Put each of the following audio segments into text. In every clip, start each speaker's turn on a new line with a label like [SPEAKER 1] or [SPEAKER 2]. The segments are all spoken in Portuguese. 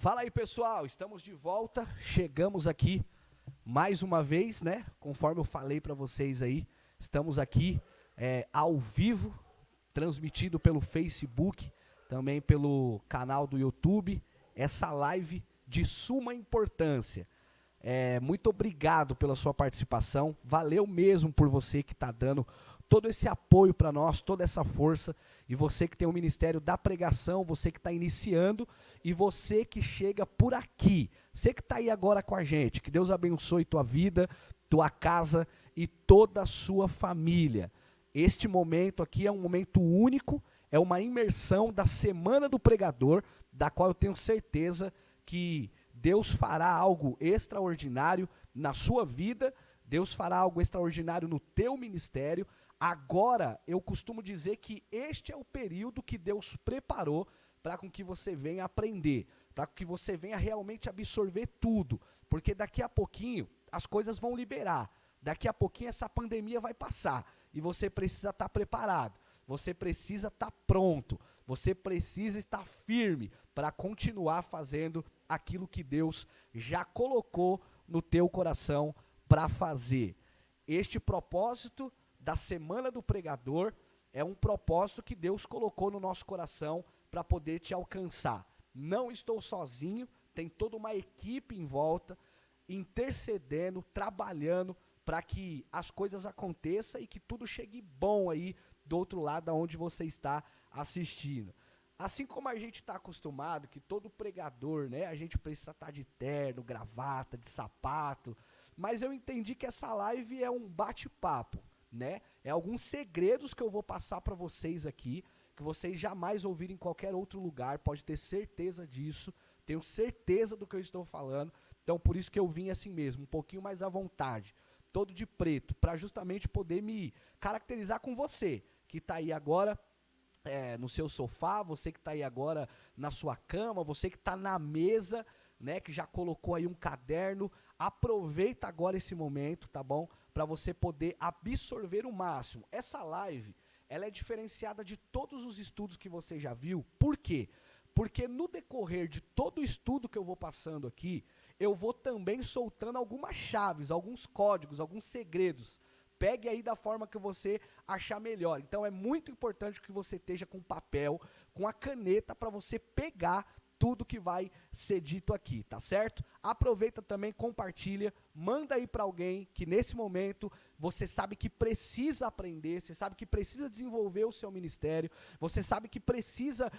[SPEAKER 1] Fala aí, pessoal, estamos de volta, chegamos aqui mais uma vez, né? Conforme eu falei para vocês aí, estamos aqui ao vivo, transmitido pelo Facebook, também pelo canal do YouTube, essa live de suma importância. Muito obrigado pela sua participação, valeu mesmo por você que está dando todo esse apoio para nós, toda essa força, e você que tem o Ministério da Pregação, você que está iniciando, e você que chega por aqui, você que está aí agora com a gente, que Deus abençoe tua vida, tua casa e toda a sua família. Este momento aqui é um momento único, é uma imersão da Semana do Pregador, da qual eu tenho certeza que Deus fará algo extraordinário na sua vida, Deus fará algo extraordinário no teu ministério. Agora, eu costumo dizer que este é o período que Deus preparou para com que você venha aprender, para que você venha realmente absorver tudo, porque daqui a pouquinho as coisas vão liberar, daqui a pouquinho essa pandemia vai passar, e você precisa estar preparado, você precisa estar pronto, você precisa estar firme para continuar fazendo aquilo que Deus já colocou no teu coração para fazer. Este propósito da Semana do Pregador é um propósito que Deus colocou no nosso coração para poder te alcançar. Não estou sozinho, tem toda uma equipe em volta, intercedendo, trabalhando para que as coisas aconteçam e que tudo chegue bom aí do outro lado onde você está assistindo. Assim como a gente está acostumado, que todo pregador, né, a gente precisa estar de terno, gravata, de sapato, mas eu entendi que essa live é um bate-papo, né? É alguns segredos que eu vou passar para vocês aqui, que vocês jamais ouviram em qualquer outro lugar, pode ter certeza disso, tenho certeza do que eu estou falando, então por isso que eu vim assim mesmo, um pouquinho mais à vontade, todo de preto, para justamente poder me caracterizar com você, que está aí agora no seu sofá, você que está aí agora na sua cama, você que está na mesa, né, que já colocou aí um caderno, aproveita agora esse momento, tá bom? Para você poder absorver o máximo. Essa live, ela é diferenciada de todos os estudos que você já viu. Por quê? Porque no decorrer de todo o estudo que eu vou passando aqui, eu vou também soltando algumas chaves, alguns códigos, alguns segredos. Pegue aí da forma que você achar melhor. Então é muito importante que você esteja com papel, com a caneta para você pegar tudo que vai ser dito aqui, tá certo? Aproveita também, compartilha, manda aí para alguém que nesse momento você sabe que precisa aprender, você sabe que precisa desenvolver o seu ministério, você sabe que precisa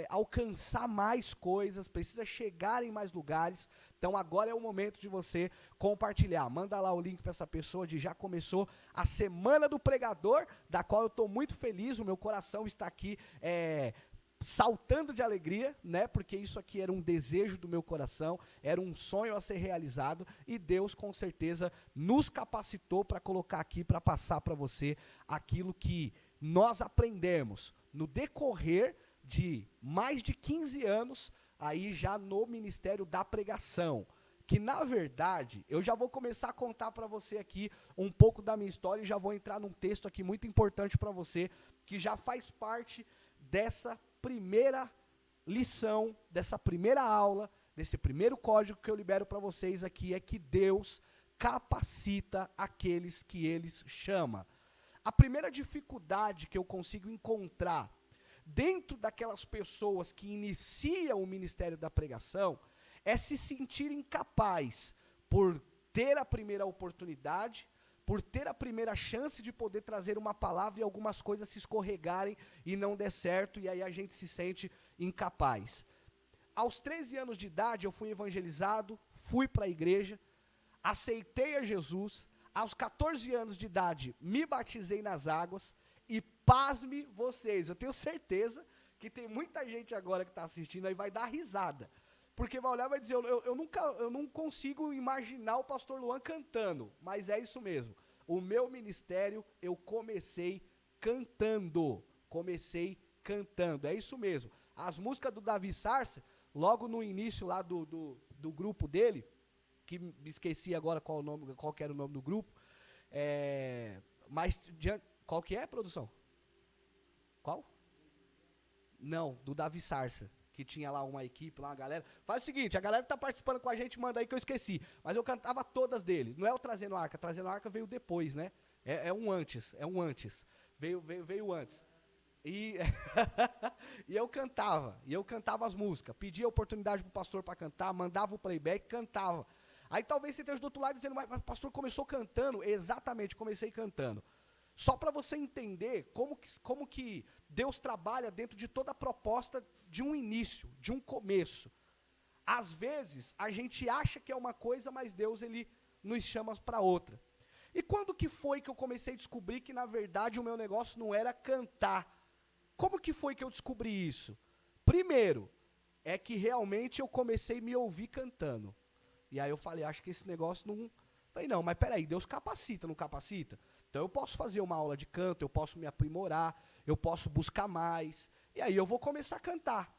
[SPEAKER 1] alcançar mais coisas, precisa chegar em mais lugares. Então agora é o momento de você compartilhar. Manda lá o link para essa pessoa de já começou a Semana do Pregador, da qual eu estou muito feliz, o meu coração está aqui saltando de alegria, né? Porque isso aqui era um desejo do meu coração, era um sonho a ser realizado e Deus com certeza nos capacitou para colocar aqui, para passar para você aquilo que nós aprendemos no decorrer de mais de 15 anos aí já no Ministério da Pregação. Que na verdade, eu já vou começar a contar para você aqui um pouco da minha história e já vou entrar num texto aqui muito importante para você, que já faz parte dessa primeira lição, dessa primeira aula, desse primeiro código que eu libero para vocês aqui, é que Deus capacita aqueles que Ele chama. A primeira dificuldade que eu consigo encontrar dentro daquelas pessoas que iniciam o ministério da pregação é se sentir incapaz por ter a primeira oportunidade, por ter a primeira chance de poder trazer uma palavra e algumas coisas se escorregarem e não der certo, e aí a gente se sente incapaz. Aos 13 anos de idade eu fui evangelizado, fui para a igreja, aceitei a Jesus, aos 14 anos de idade me batizei nas águas, e pasme vocês, eu tenho certeza que tem muita gente agora que está assistindo aí vai dar risada, porque vai olhar e vai dizer, eu não consigo imaginar o pastor Luan cantando, mas é isso mesmo, o meu ministério eu comecei cantando, é isso mesmo, as músicas do Davi Sarce, logo no início lá do grupo dele, que me esqueci agora qual que era o nome do grupo, mas qual que é, produção? Qual? Não, do Davi Sarce. que tinha lá uma equipe, lá uma galera. Faz o seguinte, a galera que tá participando com a gente, manda aí que eu esqueci. Mas eu cantava todas dele. Não é o Trazendo Arca veio depois, né? É um antes. Veio antes. E, e eu cantava as músicas. Pedia oportunidade pro pastor para cantar, mandava o playback, cantava. Aí talvez você esteja do outro lado dizendo, mas o pastor começou cantando? Exatamente, comecei cantando. Só para você entender como que Deus trabalha dentro de toda a proposta de um início, de um começo. Às vezes, a gente acha que é uma coisa, mas Deus ele nos chama para outra. E quando que foi que eu comecei a descobrir que, na verdade, o meu negócio não era cantar? Como que foi que eu descobri isso? Primeiro, é que realmente eu comecei a me ouvir cantando. E aí eu falei, acho que esse negócio não... Falei, não, mas peraí, Deus capacita, não capacita? Então eu posso fazer uma aula de canto, eu posso me aprimorar, eu posso buscar mais, e aí eu vou começar a cantar.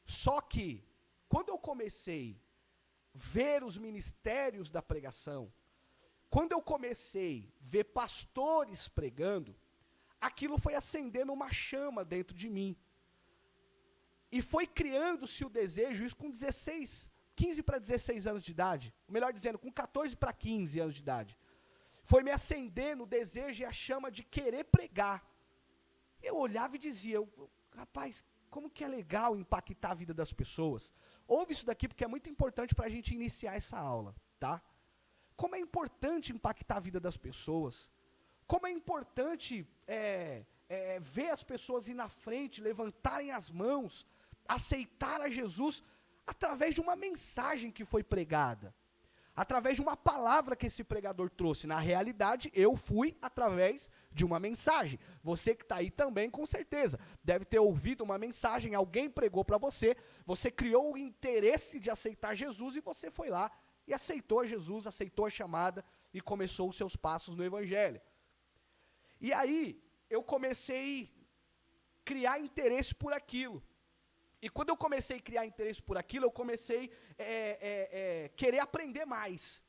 [SPEAKER 1] Só que, quando eu comecei a ver os ministérios da pregação, quando eu comecei a ver pastores pregando, aquilo foi acendendo uma chama dentro de mim. E foi criando-se o desejo, isso com 15 para 16 anos de idade, melhor dizendo, com 14 para 15 anos de idade. Foi me acendendo o desejo e a chama de querer pregar. Eu olhava e dizia, rapaz, como que é legal impactar a vida das pessoas. Ouve isso daqui porque é muito importante para a gente iniciar essa aula, tá? Como é importante impactar a vida das pessoas. Como é importante ver as pessoas ir na frente, levantarem as mãos, aceitar a Jesus através de uma mensagem que foi pregada. Através de uma palavra que esse pregador trouxe. Na realidade, eu fui através de uma mensagem. Você que está aí também, com certeza, deve ter ouvido uma mensagem, alguém pregou para você, você criou o interesse de aceitar Jesus e você foi lá e aceitou Jesus, aceitou a chamada e começou os seus passos no Evangelho. E aí, eu comecei a criar interesse por aquilo. E quando eu comecei a criar interesse por aquilo, eu comecei a querer aprender mais.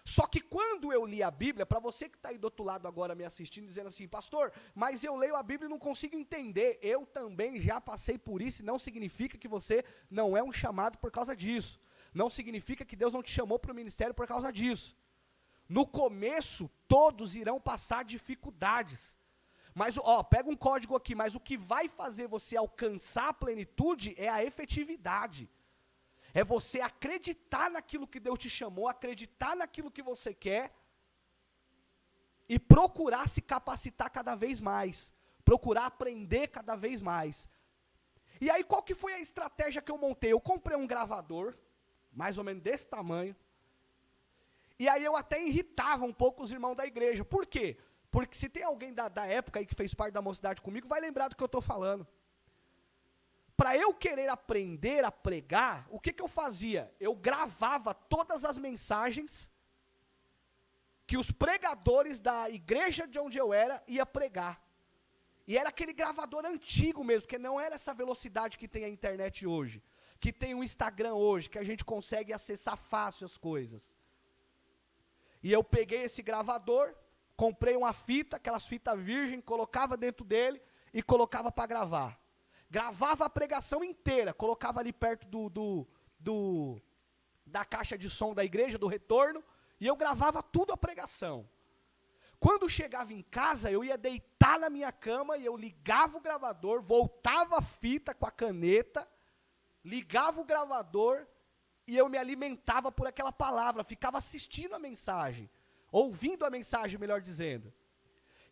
[SPEAKER 1] Só que quando eu li a Bíblia, para você que está aí do outro lado agora me assistindo, dizendo assim, pastor, mas eu leio a Bíblia e não consigo entender. Eu também já passei por isso e não significa que você não é um chamado por causa disso. Não significa que Deus não te chamou para o ministério por causa disso. No começo, todos irão passar dificuldades. Mas, pega um código aqui, mas o que vai fazer você alcançar a plenitude é a efetividade. É você acreditar naquilo que Deus te chamou, acreditar naquilo que você quer e procurar se capacitar cada vez mais, procurar aprender cada vez mais. E aí, qual que foi a estratégia que eu montei? Eu comprei um gravador, mais ou menos desse tamanho, e aí eu até irritava um pouco os irmãos da igreja. Por quê? Porque se tem alguém da época aí que fez parte da mocidade comigo, vai lembrar do que eu estou falando. Para eu querer aprender a pregar, o que eu fazia? Eu gravava todas as mensagens que os pregadores da igreja de onde eu era ia pregar. E era aquele gravador antigo mesmo, porque não era essa velocidade que tem a internet hoje, que tem o Instagram hoje, que a gente consegue acessar fácil as coisas. E eu peguei esse gravador, comprei uma fita, aquelas fitas virgem, colocava dentro dele e colocava para gravar. Gravava a pregação inteira, colocava ali perto da caixa de som da igreja, do retorno, e eu gravava tudo a pregação. Quando chegava em casa, eu ia deitar na minha cama e eu ligava o gravador, voltava a fita com a caneta, ligava o gravador e eu me alimentava por aquela palavra, ficava assistindo a mensagem. Ouvindo a mensagem, melhor dizendo.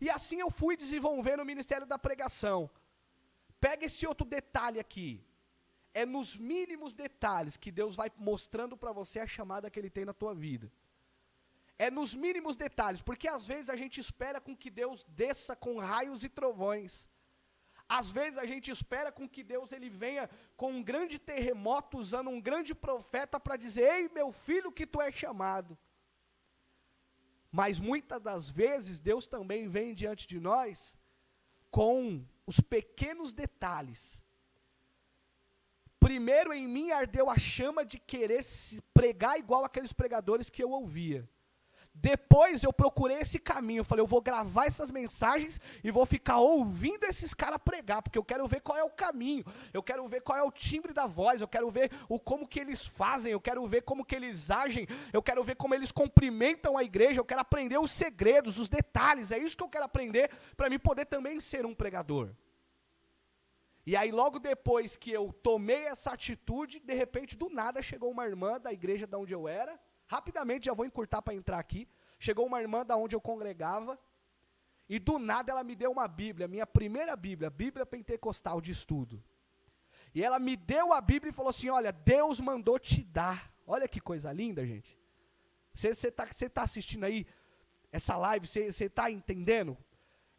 [SPEAKER 1] E assim eu fui desenvolvendo o ministério da pregação. Pega esse outro detalhe aqui. É nos mínimos detalhes que Deus vai mostrando para você a chamada que Ele tem na tua vida. É nos mínimos detalhes, porque às vezes a gente espera com que Deus desça com raios e trovões. Às vezes a gente espera com que Deus ele venha com um grande terremoto, usando um grande profeta para dizer, ei meu filho que tu és chamado. Mas muitas das vezes Deus também vem diante de nós com os pequenos detalhes. Primeiro em mim ardeu a chama de querer pregar igual aqueles pregadores que eu ouvia. Depois eu procurei esse caminho, eu falei, eu vou gravar essas mensagens e vou ficar ouvindo esses caras pregar, porque eu quero ver qual é o caminho, eu quero ver qual é o timbre da voz, eu quero ver como que eles fazem, eu quero ver como que eles agem, eu quero ver como eles cumprimentam a igreja, eu quero aprender os segredos, os detalhes, é isso que eu quero aprender para mim poder também ser um pregador. E aí logo depois que eu tomei essa atitude, de repente do nada chegou uma irmã da igreja de onde eu era, rapidamente, já vou encurtar para entrar aqui. Chegou uma irmã da onde eu congregava, e do nada ela me deu uma Bíblia, minha primeira Bíblia, Bíblia Pentecostal de estudo. E ela me deu a Bíblia e falou assim, olha, Deus mandou te dar. Olha que coisa linda, gente. Você tá assistindo aí essa live, você está entendendo?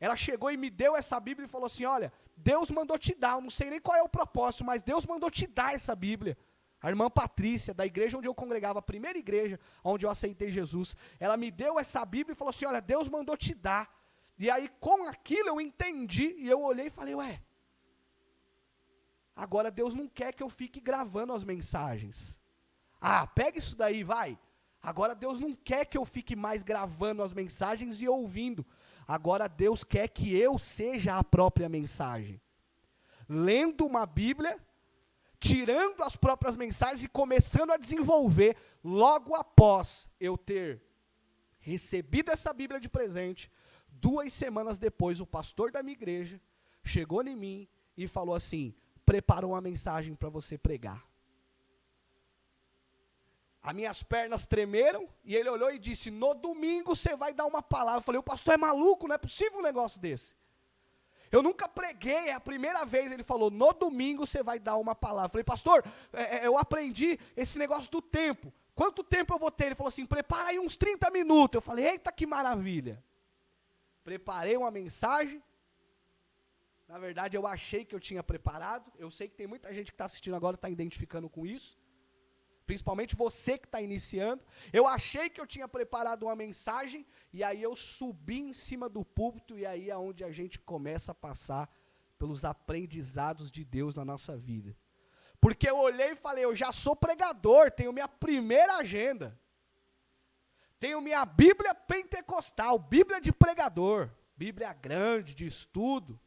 [SPEAKER 1] Ela chegou e me deu essa Bíblia e falou assim, olha, Deus mandou te dar, eu não sei nem qual é o propósito, mas Deus mandou te dar essa Bíblia. A irmã Patrícia, da igreja onde eu congregava, a primeira igreja onde eu aceitei Jesus, ela me deu essa Bíblia e falou assim, olha, Deus mandou te dar. E aí com aquilo eu entendi, e eu olhei e falei, ué, agora Deus não quer que eu fique gravando as mensagens. Ah, pega isso daí, vai. Agora Deus não quer que eu fique mais gravando as mensagens e ouvindo. Agora Deus quer que eu seja a própria mensagem. Lendo uma Bíblia, tirando as próprias mensagens e começando a desenvolver, logo após eu ter recebido essa Bíblia de presente, 2 semanas depois, o pastor da minha igreja chegou em mim e falou assim, preparou uma mensagem para você pregar. As minhas pernas tremeram, e ele olhou e disse, no domingo você vai dar uma palavra. Eu falei, o pastor é maluco, não é possível um negócio desse. Eu nunca preguei, é a primeira vez, ele falou, no domingo você vai dar uma palavra. Eu falei, pastor, eu aprendi esse negócio do tempo. Quanto tempo eu vou ter? Ele falou assim, prepara aí uns 30 minutos. Eu falei, eita que maravilha. Preparei uma mensagem. Na verdade, eu achei que eu tinha preparado. Eu sei que tem muita gente que está assistindo agora e está identificando com isso. Principalmente você que está iniciando. Eu achei que eu tinha preparado uma mensagem, e aí eu subi em cima do púlpito, e aí é onde a gente começa a passar pelos aprendizados de Deus na nossa vida. Porque eu olhei e falei, eu já sou pregador, tenho minha primeira agenda. Tenho minha Bíblia pentecostal, Bíblia de pregador, Bíblia grande, de estudo.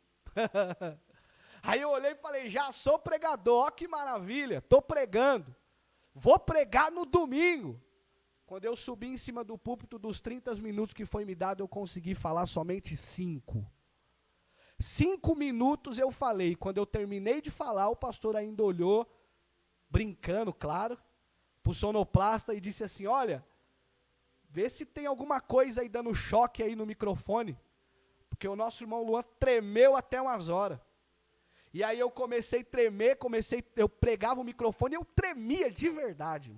[SPEAKER 1] Aí eu olhei e falei, já sou pregador, ó que maravilha, estou pregando. Vou pregar no domingo. Quando eu subi em cima do púlpito, dos 30 minutos que foi me dado, eu consegui falar somente 5. 5 minutos eu falei. Quando eu terminei de falar, o pastor ainda olhou, brincando, claro, para o sonoplasta e disse assim, olha, vê se tem alguma coisa aí dando choque aí no microfone, porque o nosso irmão Luan tremeu até umas horas. E aí eu comecei a tremer, eu pregava o microfone e eu tremia de verdade.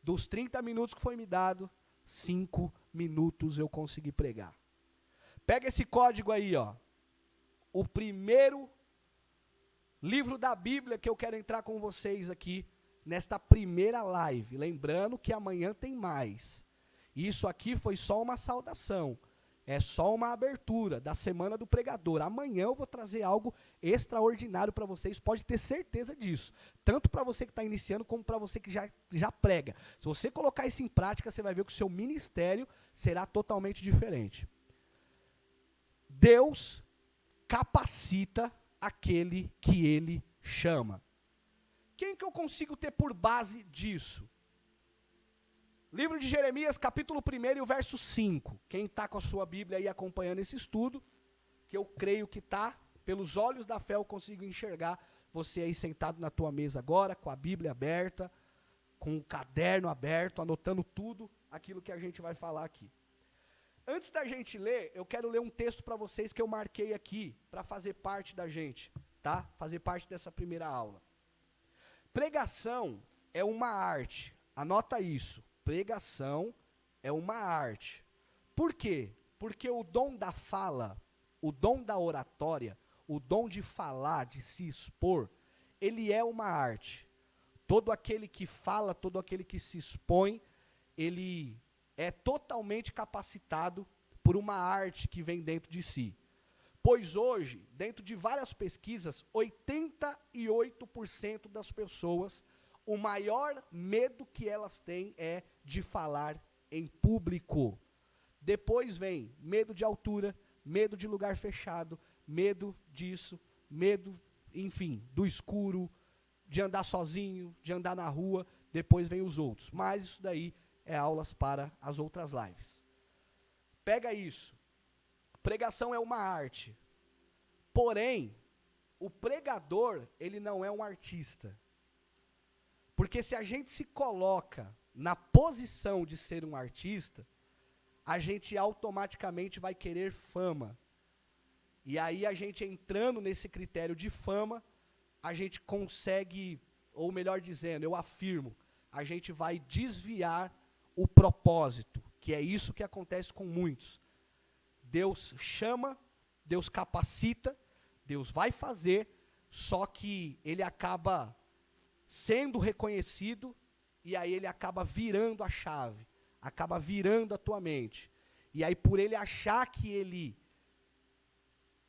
[SPEAKER 1] Dos 30 minutos que foi me dado, 5 minutos eu consegui pregar. Pega esse código aí, ó. O primeiro livro da Bíblia que eu quero entrar com vocês aqui, nesta primeira live. Lembrando que amanhã tem mais. Isso aqui foi só uma saudação. É só uma abertura da Semana do Pregador. Amanhã eu vou trazer algo extraordinário para vocês, pode ter certeza disso. Tanto para você que está iniciando, como para você que já prega. Se você colocar isso em prática, você vai ver que o seu ministério será totalmente diferente. Deus capacita aquele que Ele chama. Quem que eu consigo ter por base disso? Livro de Jeremias, capítulo 1 e o verso 5. Quem está com a sua Bíblia aí acompanhando esse estudo, que eu creio que está, pelos olhos da fé eu consigo enxergar você aí sentado na tua mesa agora, com a Bíblia aberta, com o caderno aberto, anotando tudo aquilo que a gente vai falar aqui. Antes da gente ler, eu quero ler um texto para vocês que eu marquei aqui, para fazer parte da gente, tá? Fazer parte dessa primeira aula. Pregação é uma arte, anota isso. Pregação é uma arte. Por quê? Porque o dom da fala, o dom da oratória, o dom de falar, de se expor, ele é uma arte. Todo aquele que fala, todo aquele que se expõe, ele é totalmente capacitado por uma arte que vem dentro de si. Pois hoje, dentro de várias pesquisas, 88% das pessoas, o maior medo que elas têm é de falar em público. Depois vem medo de altura, medo de lugar fechado, medo disso, medo, enfim, do escuro, de andar sozinho, de andar na rua. Depois vem os outros. Mas isso daí é aulas para as outras lives. Pega isso. Pregação é uma arte. Porém, o pregador, ele não é um artista. Porque se a gente se coloca na posição de ser um artista, a gente automaticamente vai querer fama. E aí a gente entrando nesse critério de fama, a gente consegue, ou melhor dizendo, eu afirmo, a gente vai desviar o propósito, que é isso que acontece com muitos. Deus chama, Deus capacita, Deus vai fazer, só que ele acaba sendo reconhecido, e aí ele acaba virando a chave, acaba virando a tua mente. E aí por ele achar que ele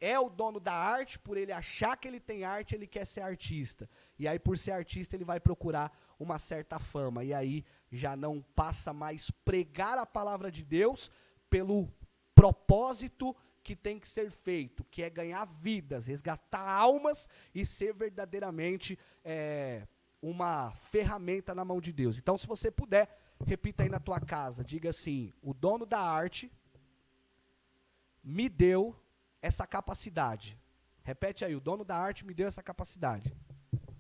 [SPEAKER 1] é o dono da arte, por ele achar que ele tem arte, ele quer ser artista. E aí por ser artista ele vai procurar uma certa fama. E aí já não passa mais pregar a palavra de Deus pelo propósito que tem que ser feito, que é ganhar vidas, resgatar almas e ser verdadeiramente uma ferramenta na mão de Deus. Então, se você puder, repita aí na tua casa, diga assim: o dono da arte me deu essa capacidade. Repete aí: o dono da arte me deu essa capacidade.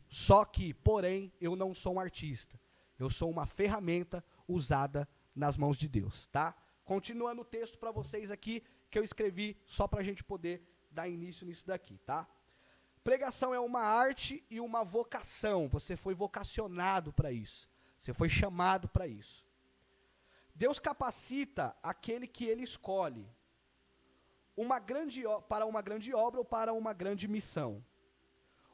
[SPEAKER 1] Só que, porém, eu não sou um artista. Eu sou uma ferramenta usada nas mãos de Deus, tá? Continuando o texto para vocês aqui, que eu escrevi só para a gente poder dar início nisso daqui, tá? Pregação é uma arte e uma vocação. Você foi vocacionado para isso. Você foi chamado para isso. Deus capacita aquele que ele escolhe para uma grande obra ou para uma grande missão.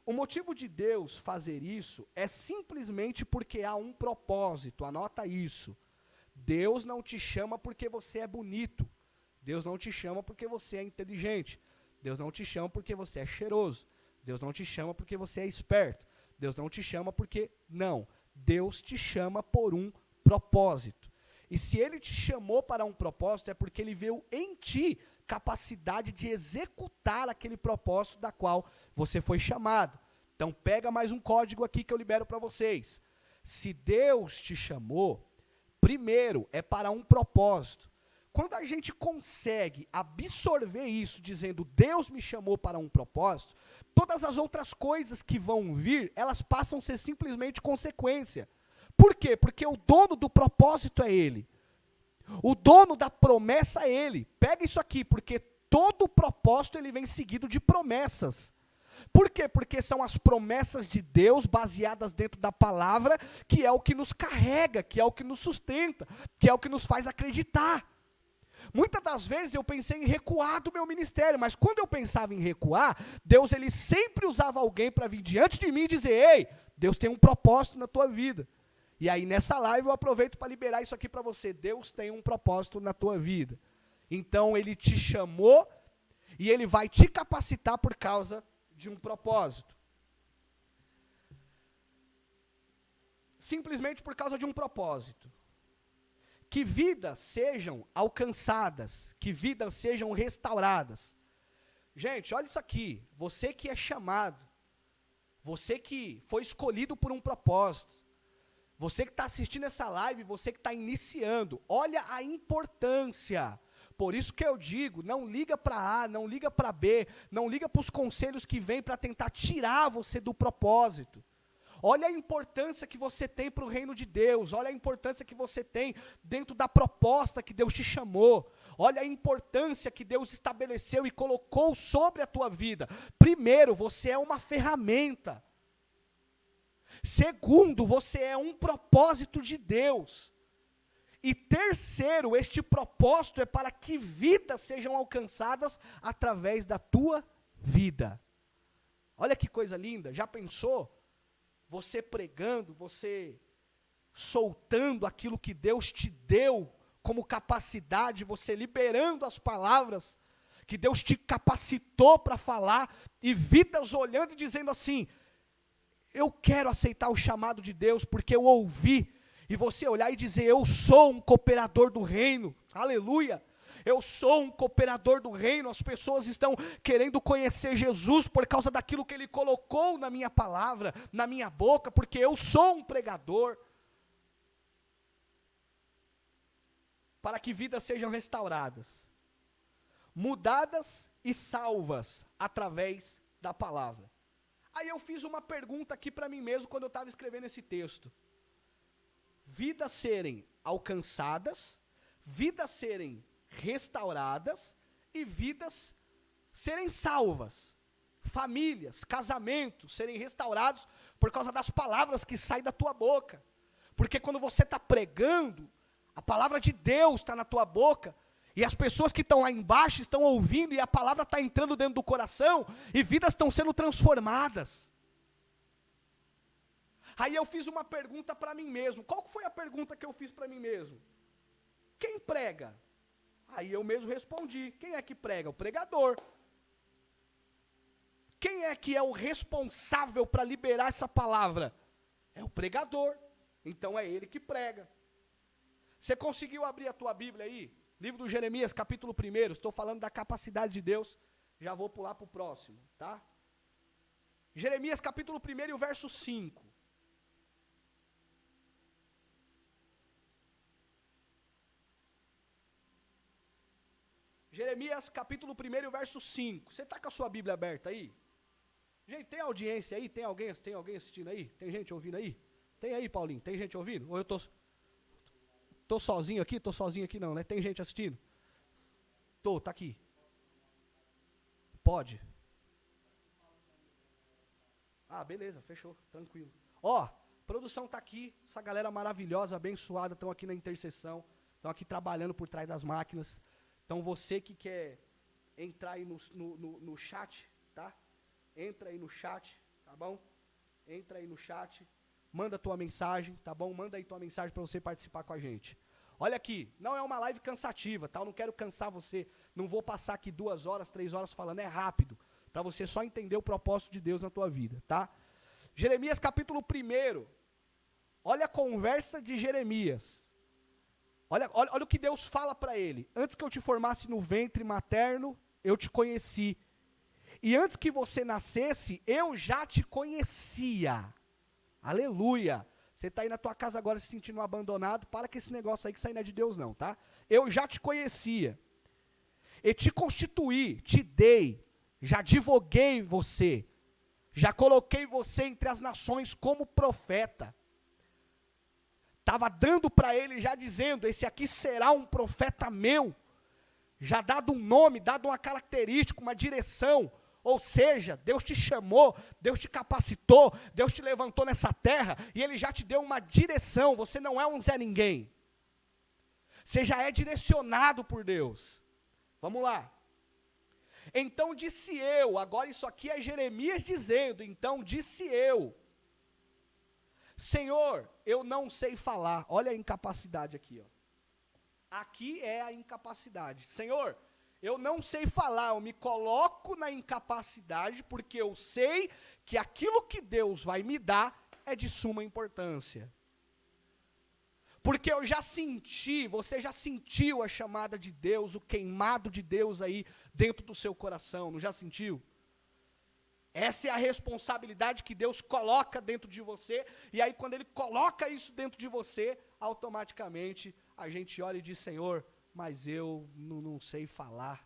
[SPEAKER 1] O motivo de Deus fazer isso é simplesmente porque há um propósito. Anota isso. Deus não te chama porque você é bonito. Deus não te chama porque você é inteligente. Deus não te chama porque você é cheiroso. Deus não te chama porque você é esperto. Deus não te chama porque... Não. Deus te chama por um propósito. E se ele te chamou para um propósito, é porque ele viu em ti capacidade de executar aquele propósito da qual você foi chamado. Então pega mais um código aqui que eu libero para vocês. Se Deus te chamou, primeiro é para um propósito. Quando a gente consegue absorver isso, dizendo Deus me chamou para um propósito, todas as outras coisas que vão vir, elas passam a ser simplesmente consequência. Por quê? Porque o dono do propósito é Ele. O dono da promessa é Ele. Pega isso aqui, porque todo propósito ele vem seguido de promessas. Por quê? Porque são as promessas de Deus baseadas dentro da palavra, que é o que nos carrega, que é o que nos sustenta, que é o que nos faz acreditar. Muitas das vezes eu pensei em recuar do meu ministério, mas quando eu pensava em recuar, Deus ele sempre usava alguém para vir diante de mim e dizer: ei, Deus tem um propósito na tua vida. E aí nessa live eu aproveito para liberar isso aqui para você. Deus tem um propósito na tua vida. Então ele te chamou e ele vai te capacitar por causa de um propósito. Simplesmente por causa de um propósito. Que vidas sejam alcançadas, que vidas sejam restauradas. Gente, olha isso aqui, você que é chamado, você que foi escolhido por um propósito, você que está assistindo essa live, você que está iniciando, olha a importância. Por isso que eu digo, não liga para A, não liga para B, não liga para os conselhos que vêm para tentar tirar você do propósito. Olha a importância que você tem para o reino de Deus. Olha a importância que você tem dentro da proposta que Deus te chamou. Olha a importância que Deus estabeleceu e colocou sobre a tua vida. Primeiro, você é uma ferramenta. Segundo, você é um propósito de Deus. E terceiro, este propósito é para que vidas sejam alcançadas através da tua vida. Olha que coisa linda. Já pensou? Você pregando, você soltando aquilo que Deus te deu como capacidade, você liberando as palavras que Deus te capacitou para falar, e vidas olhando e dizendo assim: eu quero aceitar o chamado de Deus porque eu ouvi. E você olhar e dizer: eu sou um cooperador do reino, aleluia. eu sou um cooperador do reino, as pessoas estão querendo conhecer Jesus por causa daquilo que Ele colocou na minha palavra, na minha boca, porque eu sou um pregador. Para que vidas sejam restauradas, mudadas e salvas através da palavra. Aí eu fiz uma pergunta aqui para mim mesmo quando eu estava escrevendo esse texto. Vidas serem alcançadas, vidas serem restauradas e vidas serem salvas. Famílias, casamentos serem restaurados por causa das palavras que saem da tua boca. Porque quando você está pregando, a palavra de Deus está na tua boca, e as pessoas que estão lá embaixo estão ouvindo, e a palavra está entrando dentro do coração, e vidas estão sendo transformadas. Aí eu fiz uma pergunta para mim mesmo. Qual foi a pergunta que eu fiz para mim mesmo? Quem prega? Aí eu mesmo respondi. Quem é que prega? O pregador. Quem é que é o responsável para liberar essa palavra? É o pregador. Então é ele que prega. Você conseguiu abrir a tua Bíblia aí? Livro do Jeremias, capítulo 1, estou falando da capacidade de Deus, já vou pular para o próximo, tá? Jeremias, capítulo 1 e o verso 5. Jeremias, capítulo 1 e o verso 5. Você está com a sua Bíblia aberta aí? Gente, tem audiência aí? Tem alguém assistindo aí? Tem gente ouvindo aí? Tem aí, Paulinho? Tem gente ouvindo? Ou eu Tô sozinho aqui? Tô sozinho aqui não, né? Tem gente assistindo? Tá aqui. Pode. Ah, beleza, fechou, tranquilo. Ó, produção tá aqui, essa galera maravilhosa, abençoada, estão aqui na intercessão, estão aqui trabalhando por trás das máquinas. Então você que quer entrar aí no chat, tá? Entra aí no chat, tá bom? Entra aí no chat. Manda tua mensagem, tá bom? Manda aí tua mensagem para você participar com a gente. Olha aqui, não é uma live cansativa, tá? Eu não quero cansar você. Não vou passar aqui 2 horas, 3 horas falando, é rápido. Para você só entender o propósito de Deus na tua vida, tá? Jeremias capítulo 1. Olha a conversa de Jeremias. Olha o que Deus fala para ele. Antes que eu te formasse no ventre materno, eu te conheci. E antes que você nascesse, eu já te conhecia. Aleluia. Você está aí na tua casa agora se sentindo abandonado, para com esse negócio aí que isso aí não é de Deus não, tá? Eu já te conhecia. E te constituí, te dei, já advoguei você, já coloquei você entre as nações como profeta. Estava dando para ele, já dizendo, esse aqui será um profeta meu. Já dado um nome, dado uma característica, uma direção. Ou seja, Deus te chamou, Deus te capacitou, Deus te levantou nessa terra e Ele já te deu uma direção. Você não é um Zé Ninguém. Você já é direcionado por Deus. Vamos lá. Então disse eu, agora isso aqui é Jeremias dizendo, então disse eu, Senhor, eu não sei falar. Olha a incapacidade aqui, ó. Aqui é a incapacidade. Senhor, eu não sei falar, eu me coloco na incapacidade porque eu sei que aquilo que Deus vai me dar é de suma importância. Porque eu já senti, você já sentiu a chamada de Deus, o queimado de Deus aí dentro do seu coração, não já sentiu? Essa é a responsabilidade que Deus coloca dentro de você, e aí quando Ele coloca isso dentro de você, automaticamente a gente olha e diz, Senhor, mas eu não sei falar.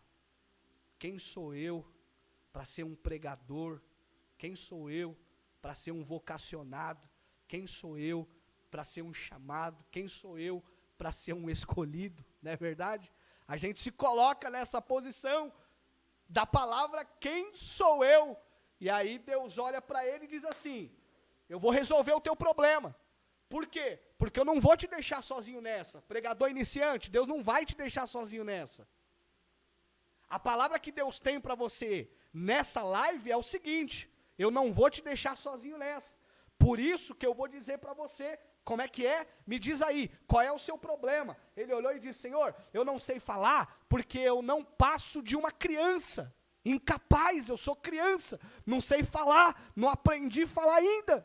[SPEAKER 1] Quem sou eu para ser um pregador? Quem sou eu para ser um vocacionado? Quem sou eu para ser um chamado? Quem sou eu para ser um escolhido? Não é verdade? A gente se coloca nessa posição da palavra, quem sou eu? E aí Deus olha para ele e diz assim, eu vou resolver o teu problema. Por quê? Porque eu não vou te deixar sozinho nessa. Pregador iniciante, Deus não vai te deixar sozinho nessa. A palavra que Deus tem para você nessa live é o seguinte, eu não vou te deixar sozinho nessa. Por isso que eu vou dizer para você, como é que é? Me diz aí, qual é o seu problema? Ele olhou e disse, Senhor, eu não sei falar porque eu não passo de uma criança. Incapaz, eu sou criança, não sei falar, não aprendi a falar ainda.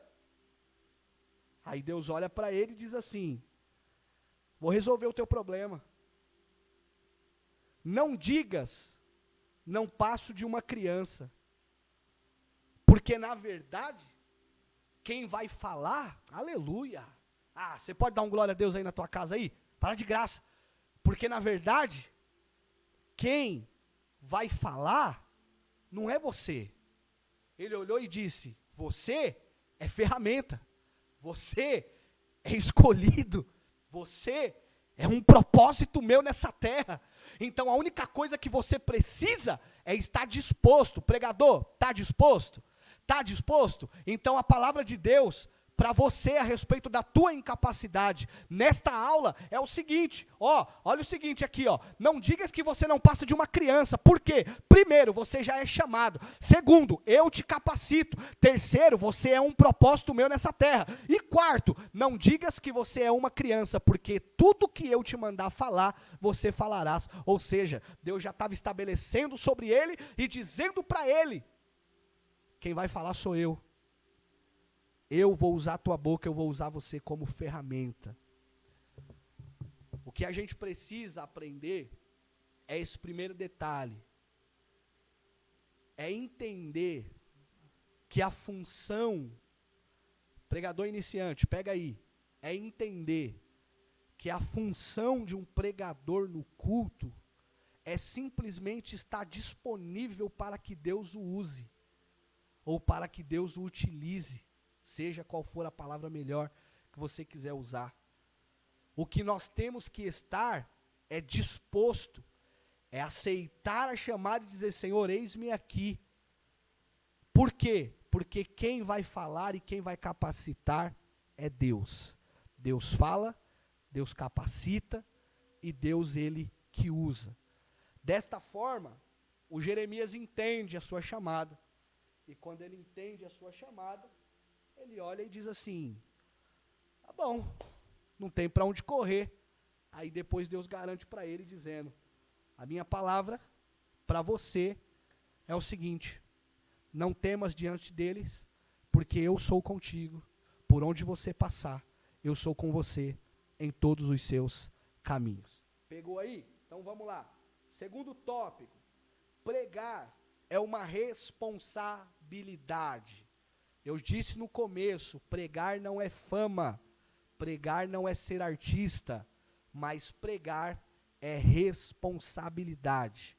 [SPEAKER 1] Aí Deus olha para ele e diz assim, vou resolver o teu problema. Não digas, não passo de uma criança. Porque, na verdade, quem vai falar, aleluia. Ah, você pode dar um glória a Deus aí na tua casa aí? Para de graça. Porque, na verdade, quem vai falar não é você. Ele olhou e disse, você é ferramenta. Você é escolhido. Você é um propósito meu nessa terra. Então a única coisa que você precisa é estar disposto. Pregador, está disposto? Está disposto? Então a palavra de Deus para você a respeito da tua incapacidade nesta aula é o seguinte, olha o seguinte aqui, não digas que você não passa de uma criança. Por quê? Primeiro, você já é chamado. Segundo, eu te capacito. Terceiro, você é um propósito meu nessa terra. E quarto, não digas que você é uma criança, porque tudo que eu te mandar falar, você falarás. Ou seja, Deus já estava estabelecendo sobre ele e dizendo para ele, quem vai falar sou eu. Eu vou usar a tua boca, eu vou usar você como ferramenta. O que a gente precisa aprender é esse primeiro detalhe. É entender que a função, pregador iniciante, pega aí, é entender que a função de um pregador no culto é simplesmente estar disponível para que Deus o use, ou para que Deus o utilize. Seja qual for a palavra melhor que você quiser usar. O que nós temos que estar é disposto, é aceitar a chamada e dizer, Senhor, eis-me aqui. Por quê? Porque quem vai falar e quem vai capacitar é Deus. Deus fala, Deus capacita e Deus ele que usa. Desta forma, o Jeremias entende a sua chamada. E quando ele entende a sua chamada, ele olha e diz assim, tá bom, não tem para onde correr. Aí depois Deus garante para ele dizendo, a minha palavra para você é o seguinte, não temas diante deles, porque eu sou contigo, por onde você passar, eu sou com você em todos os seus caminhos. Pegou aí? Então vamos lá. Segundo tópico, pregar é uma responsabilidade. Eu disse no começo, pregar não é fama, pregar não é ser artista, mas pregar é responsabilidade.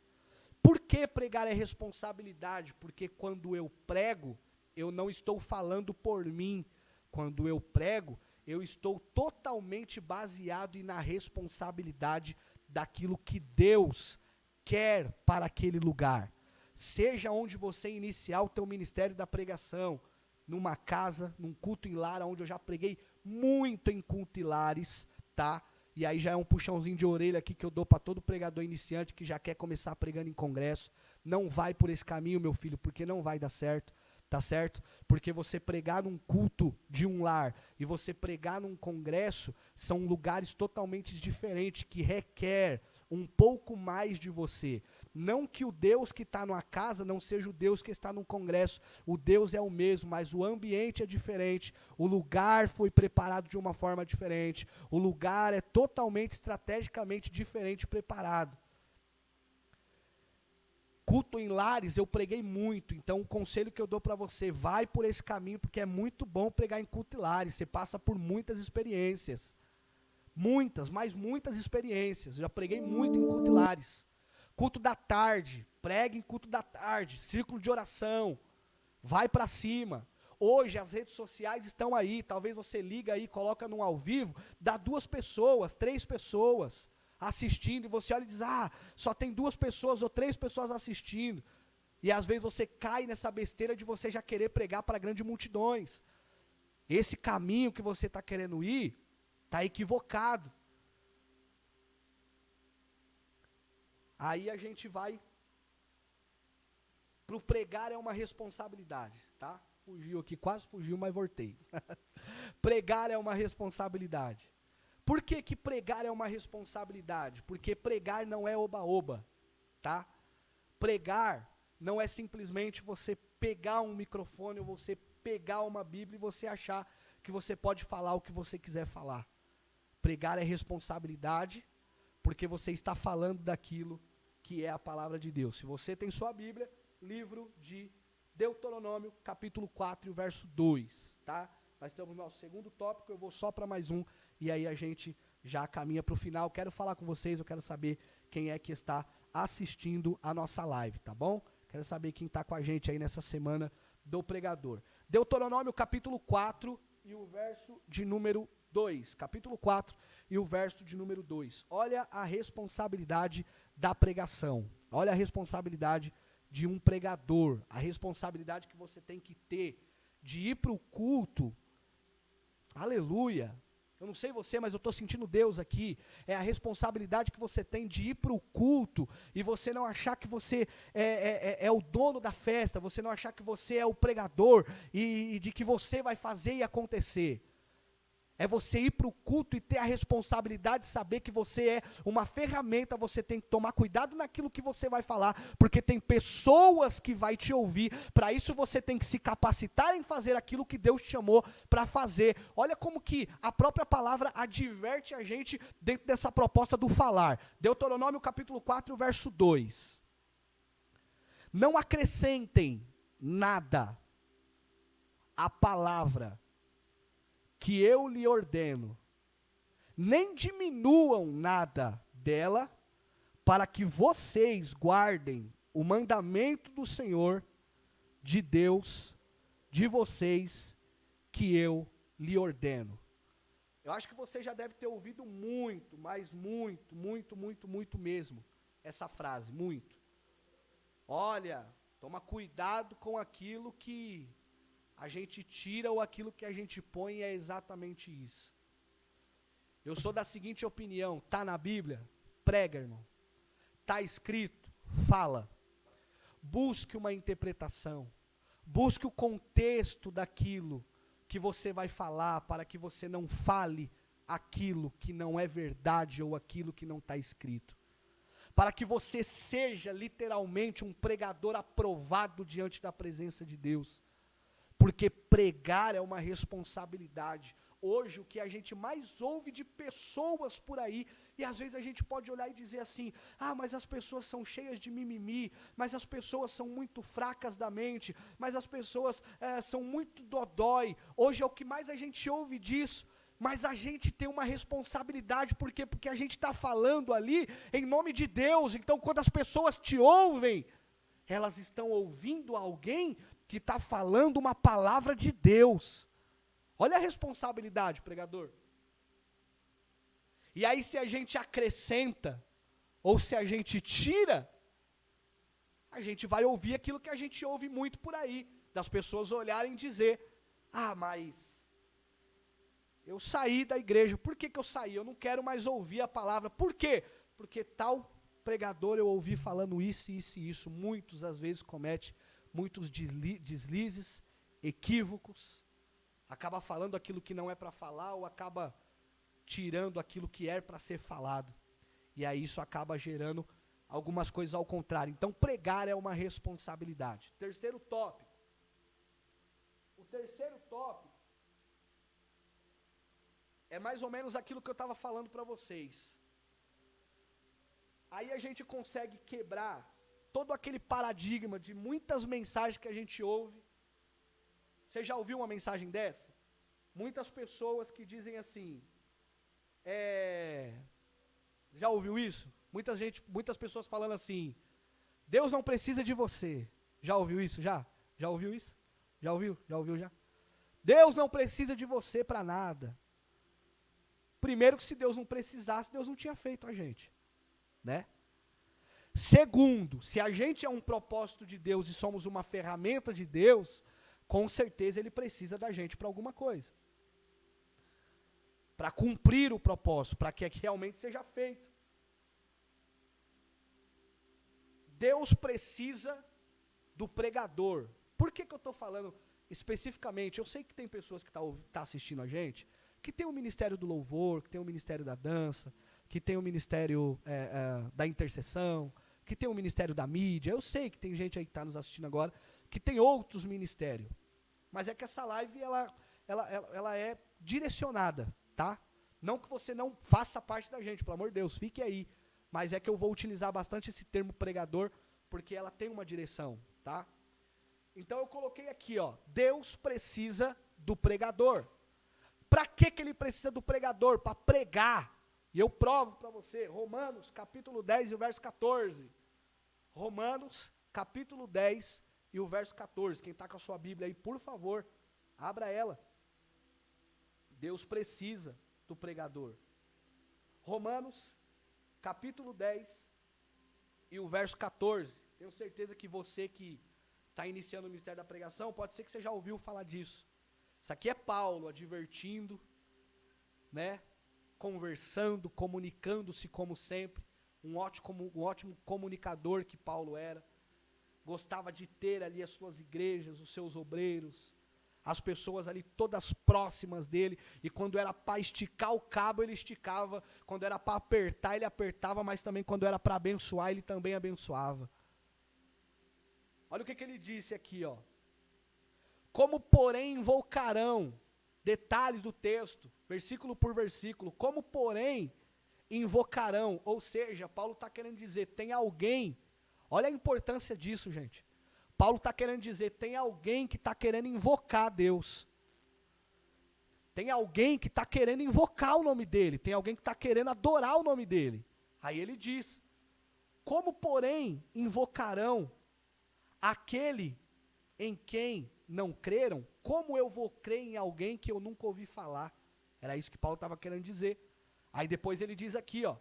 [SPEAKER 1] Por que pregar é responsabilidade? Porque quando eu prego, eu não estou falando por mim. Quando eu prego, eu estou totalmente baseado na responsabilidade daquilo que Deus quer para aquele lugar. Seja onde você iniciar o teu ministério da pregação, numa casa, num culto em lar, onde eu já preguei muito em culto em lares, tá? E aí já é um puxãozinho de orelha aqui que eu dou para todo pregador iniciante que já quer começar pregando em congresso. Não vai por esse caminho, meu filho, porque não vai dar certo, tá certo? Porque você pregar num culto de um lar e você pregar num congresso são lugares totalmente diferentes que requer um pouco mais de você. Não que o Deus que está numa casa não seja o Deus que está num congresso. O Deus é o mesmo, mas o ambiente é diferente. O lugar foi preparado de uma forma diferente. O lugar é totalmente, estrategicamente diferente preparado. Culto em lares, eu preguei muito. Então o conselho que eu dou para você, vai por esse caminho, porque é muito bom pregar em culto em lares. Você passa por muitas experiências. Muitas, mas muitas experiências. Eu já preguei muito em culto em lares. Culto da tarde, pregue em culto da tarde, círculo de oração, vai para cima. Hoje as redes sociais estão aí, talvez você liga aí, coloca num ao vivo, dá 2 pessoas, 3 pessoas assistindo, e você olha e diz, só tem 2 pessoas ou 3 pessoas assistindo. E às vezes você cai nessa besteira de você já querer pregar para grandes multidões. Esse caminho que você está querendo ir, está equivocado. Aí a gente vai para o pregar é uma responsabilidade, tá? Fugiu aqui, quase fugiu, mas voltei. Pregar é uma responsabilidade. Por que que pregar é uma responsabilidade? Porque pregar não é oba-oba, tá? Pregar não é simplesmente você pegar um microfone ou você pegar uma Bíblia e você achar que você pode falar o que você quiser falar. Pregar é responsabilidade, porque você está falando daquilo que é a palavra de Deus. Se você tem sua Bíblia, livro de Deuteronômio, capítulo 4 e o verso 2, tá? Nós estamos no nosso segundo tópico, eu vou só para mais um, e aí a gente já caminha para o final. Quero falar com vocês, eu quero saber quem é que está assistindo a nossa live, tá bom? Quero saber quem está com a gente aí nessa semana do pregador. Deuteronômio, capítulo 4 e o verso de número 2. Capítulo 4 e o verso de número 2. Olha a responsabilidade da pregação. Olha a responsabilidade de um pregador. A responsabilidade que você tem que ter de ir para o culto. Aleluia. Eu não sei você, mas eu estou sentindo Deus aqui. É a responsabilidade que você tem de ir para o culto e você não achar que você é o dono da festa, você não achar que você é o pregador e de que você vai fazer e acontecer. É você ir para o culto e ter a responsabilidade de saber que você é uma ferramenta, você tem que tomar cuidado naquilo que você vai falar, porque tem pessoas que vai te ouvir. Para isso você tem que se capacitar em fazer aquilo que Deus te chamou para fazer. Olha como que a própria palavra adverte a gente dentro dessa proposta do falar. Deuteronômio capítulo 4, verso 2. Não acrescentem nada à palavra que eu lhe ordeno, nem diminuam nada dela, para que vocês guardem o mandamento do Senhor, de Deus, de vocês, que eu lhe ordeno. Eu acho que você já deve ter ouvido muito, mas muito mesmo, essa frase, muito. Olha, toma cuidado com aquilo que a gente tira ou aquilo que a gente põe, é exatamente isso. Eu sou da seguinte opinião, tá na Bíblia? Prega, irmão. Tá escrito? Fala. Busque uma interpretação. Busque o contexto daquilo que você vai falar, para que você não fale aquilo que não é verdade ou aquilo que não está escrito. Para que você seja literalmente um pregador aprovado diante da presença de Deus. Porque pregar é uma responsabilidade. Hoje o que a gente mais ouve de pessoas por aí, e às vezes a gente pode olhar e dizer assim, mas as pessoas são cheias de mimimi, mas as pessoas são muito fracas da mente, mas as pessoas são muito dodói. Hoje é o que mais a gente ouve disso, mas a gente tem uma responsabilidade, por quê? Porque a gente está falando ali em nome de Deus. Então quando as pessoas te ouvem, elas estão ouvindo alguém que está falando uma palavra de Deus. Olha a responsabilidade, pregador. E aí se a gente acrescenta, ou se a gente tira, a gente vai ouvir aquilo que a gente ouve muito por aí, das pessoas olharem e dizer, mas eu saí da igreja. Por que eu saí? Eu não quero mais ouvir a palavra. Por quê? Porque tal pregador eu ouvi falando isso e isso e isso. Muitos às vezes comete muitos deslizes, equívocos, acaba falando aquilo que não é para falar, ou acaba tirando aquilo que é para ser falado. E aí isso acaba gerando algumas coisas ao contrário. Então pregar é uma responsabilidade. Terceiro tópico. O terceiro tópico é mais ou menos aquilo que eu estava falando para vocês. Aí a gente consegue quebrar todo aquele paradigma de muitas mensagens que a gente ouve. Você já ouviu uma mensagem dessa? Muitas pessoas que dizem assim, já ouviu isso? Muitas pessoas falando assim, Deus não precisa de você. Já ouviu isso? Já ouviu isso? Já ouviu já? Deus não precisa de você para nada. Primeiro que se Deus não precisasse, Deus não tinha feito a gente, né? Segundo, se a gente é um propósito de Deus e somos uma ferramenta de Deus, com certeza Ele precisa da gente para alguma coisa. Para cumprir o propósito, para que realmente seja feito. Deus precisa do pregador. Por que eu estou falando especificamente? Eu sei que tem pessoas que tá assistindo a gente, que tem o ministério do louvor, que tem o ministério da dança, que tem o ministério da intercessão, que tem o ministério da mídia. Eu sei que tem gente aí que está nos assistindo agora, que tem outros ministérios. Mas é que essa live, ela é direcionada, tá? Não que você não faça parte da gente, pelo amor de Deus, fique aí. mas é que eu vou utilizar bastante esse termo pregador, porque ela tem uma direção, tá? Então eu coloquei aqui, ó, Deus precisa do pregador. Para que ele precisa do pregador? Para pregar. E eu provo para você, Romanos capítulo 10 e o verso 14. Romanos capítulo 10 e o verso 14. Quem está com a sua Bíblia aí, por favor, abra ela. Deus precisa do pregador. Romanos capítulo 10 e o verso 14. Tenho certeza que você que está iniciando o ministério da pregação, pode ser que você já ouviu falar disso. Isso aqui é Paulo advertindo, né? Conversando, comunicando-se como sempre. Um ótimo comunicador que Paulo era. Gostava de ter ali as suas igrejas, os seus obreiros, as pessoas ali todas próximas dele. E quando era para esticar o cabo, ele esticava. Quando era para apertar, ele apertava. Mas também quando era para abençoar, ele também abençoava. Olha o que ele disse aqui, ó. Como, porém, invocarão, detalhes do texto, versículo por versículo, como, porém, invocarão, ou seja, Paulo está querendo dizer, tem alguém, olha a importância disso, gente. Paulo está querendo dizer, tem alguém que está querendo invocar Deus. Tem alguém que está querendo invocar o nome dele, tem alguém que está querendo adorar o nome dele. Aí ele diz, como, porém, invocarão aquele em quem não creram, como eu vou crer em alguém que eu nunca ouvi falar? Era isso que Paulo estava querendo dizer. Aí depois ele diz aqui, ó.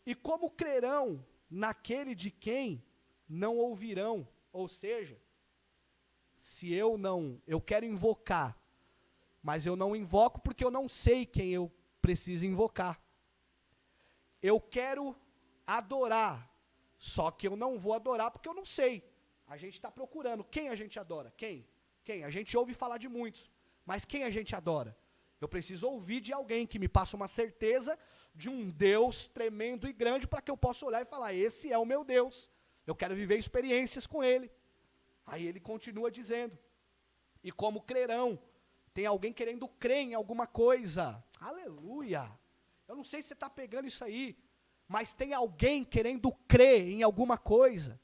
[SPEAKER 1] E como crerão naquele de quem não ouvirão? Ou seja, se eu quero invocar, mas eu não invoco porque eu não sei quem eu preciso invocar. Eu quero adorar, só que eu não vou adorar porque eu não sei. A gente está procurando. Quem a gente adora? Quem? A gente ouve falar de muitos. Mas quem a gente adora? Eu preciso ouvir de alguém que me passe uma certeza de um Deus tremendo e grande para que eu possa olhar e falar, esse é o meu Deus. Eu quero viver experiências com ele. Aí ele continua dizendo, e como crerão? Tem alguém querendo crer em alguma coisa. Aleluia! Eu não sei se você está pegando isso aí, mas tem alguém querendo crer em alguma coisa.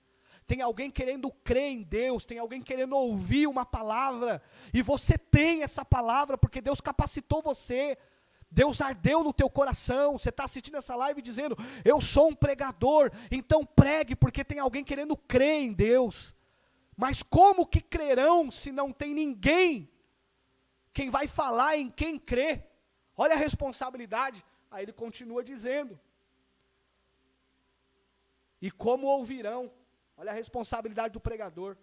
[SPEAKER 1] Tem alguém querendo crer em Deus, tem alguém querendo ouvir uma palavra, e você tem essa palavra, porque Deus capacitou você, Deus ardeu no teu coração, você está assistindo essa live dizendo, eu sou um pregador, então pregue, porque tem alguém querendo crer em Deus. Mas como que crerão se não tem ninguém, quem vai falar em quem crê? Olha a responsabilidade. Aí ele continua dizendo, e como ouvirão? Olha a responsabilidade do pregador.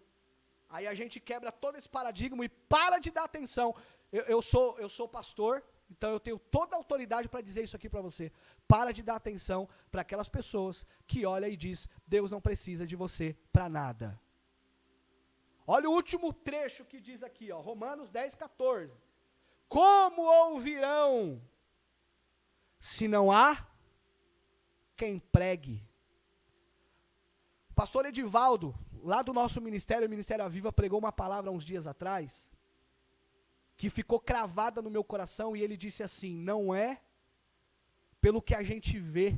[SPEAKER 1] Aí a gente quebra todo esse paradigma e para de dar atenção. Eu sou pastor, então eu tenho toda a autoridade para dizer isso aqui para você. Para de dar atenção para aquelas pessoas que olham e diz, Deus não precisa de você para nada. Olha o último trecho que diz aqui, ó, Romanos 10, 14. Como ouvirão se não há quem pregue? Pastor Edivaldo, lá do nosso ministério, o Ministério Aviva, pregou uma palavra uns dias atrás, que ficou cravada no meu coração, e ele disse assim, não é pelo que a gente vê,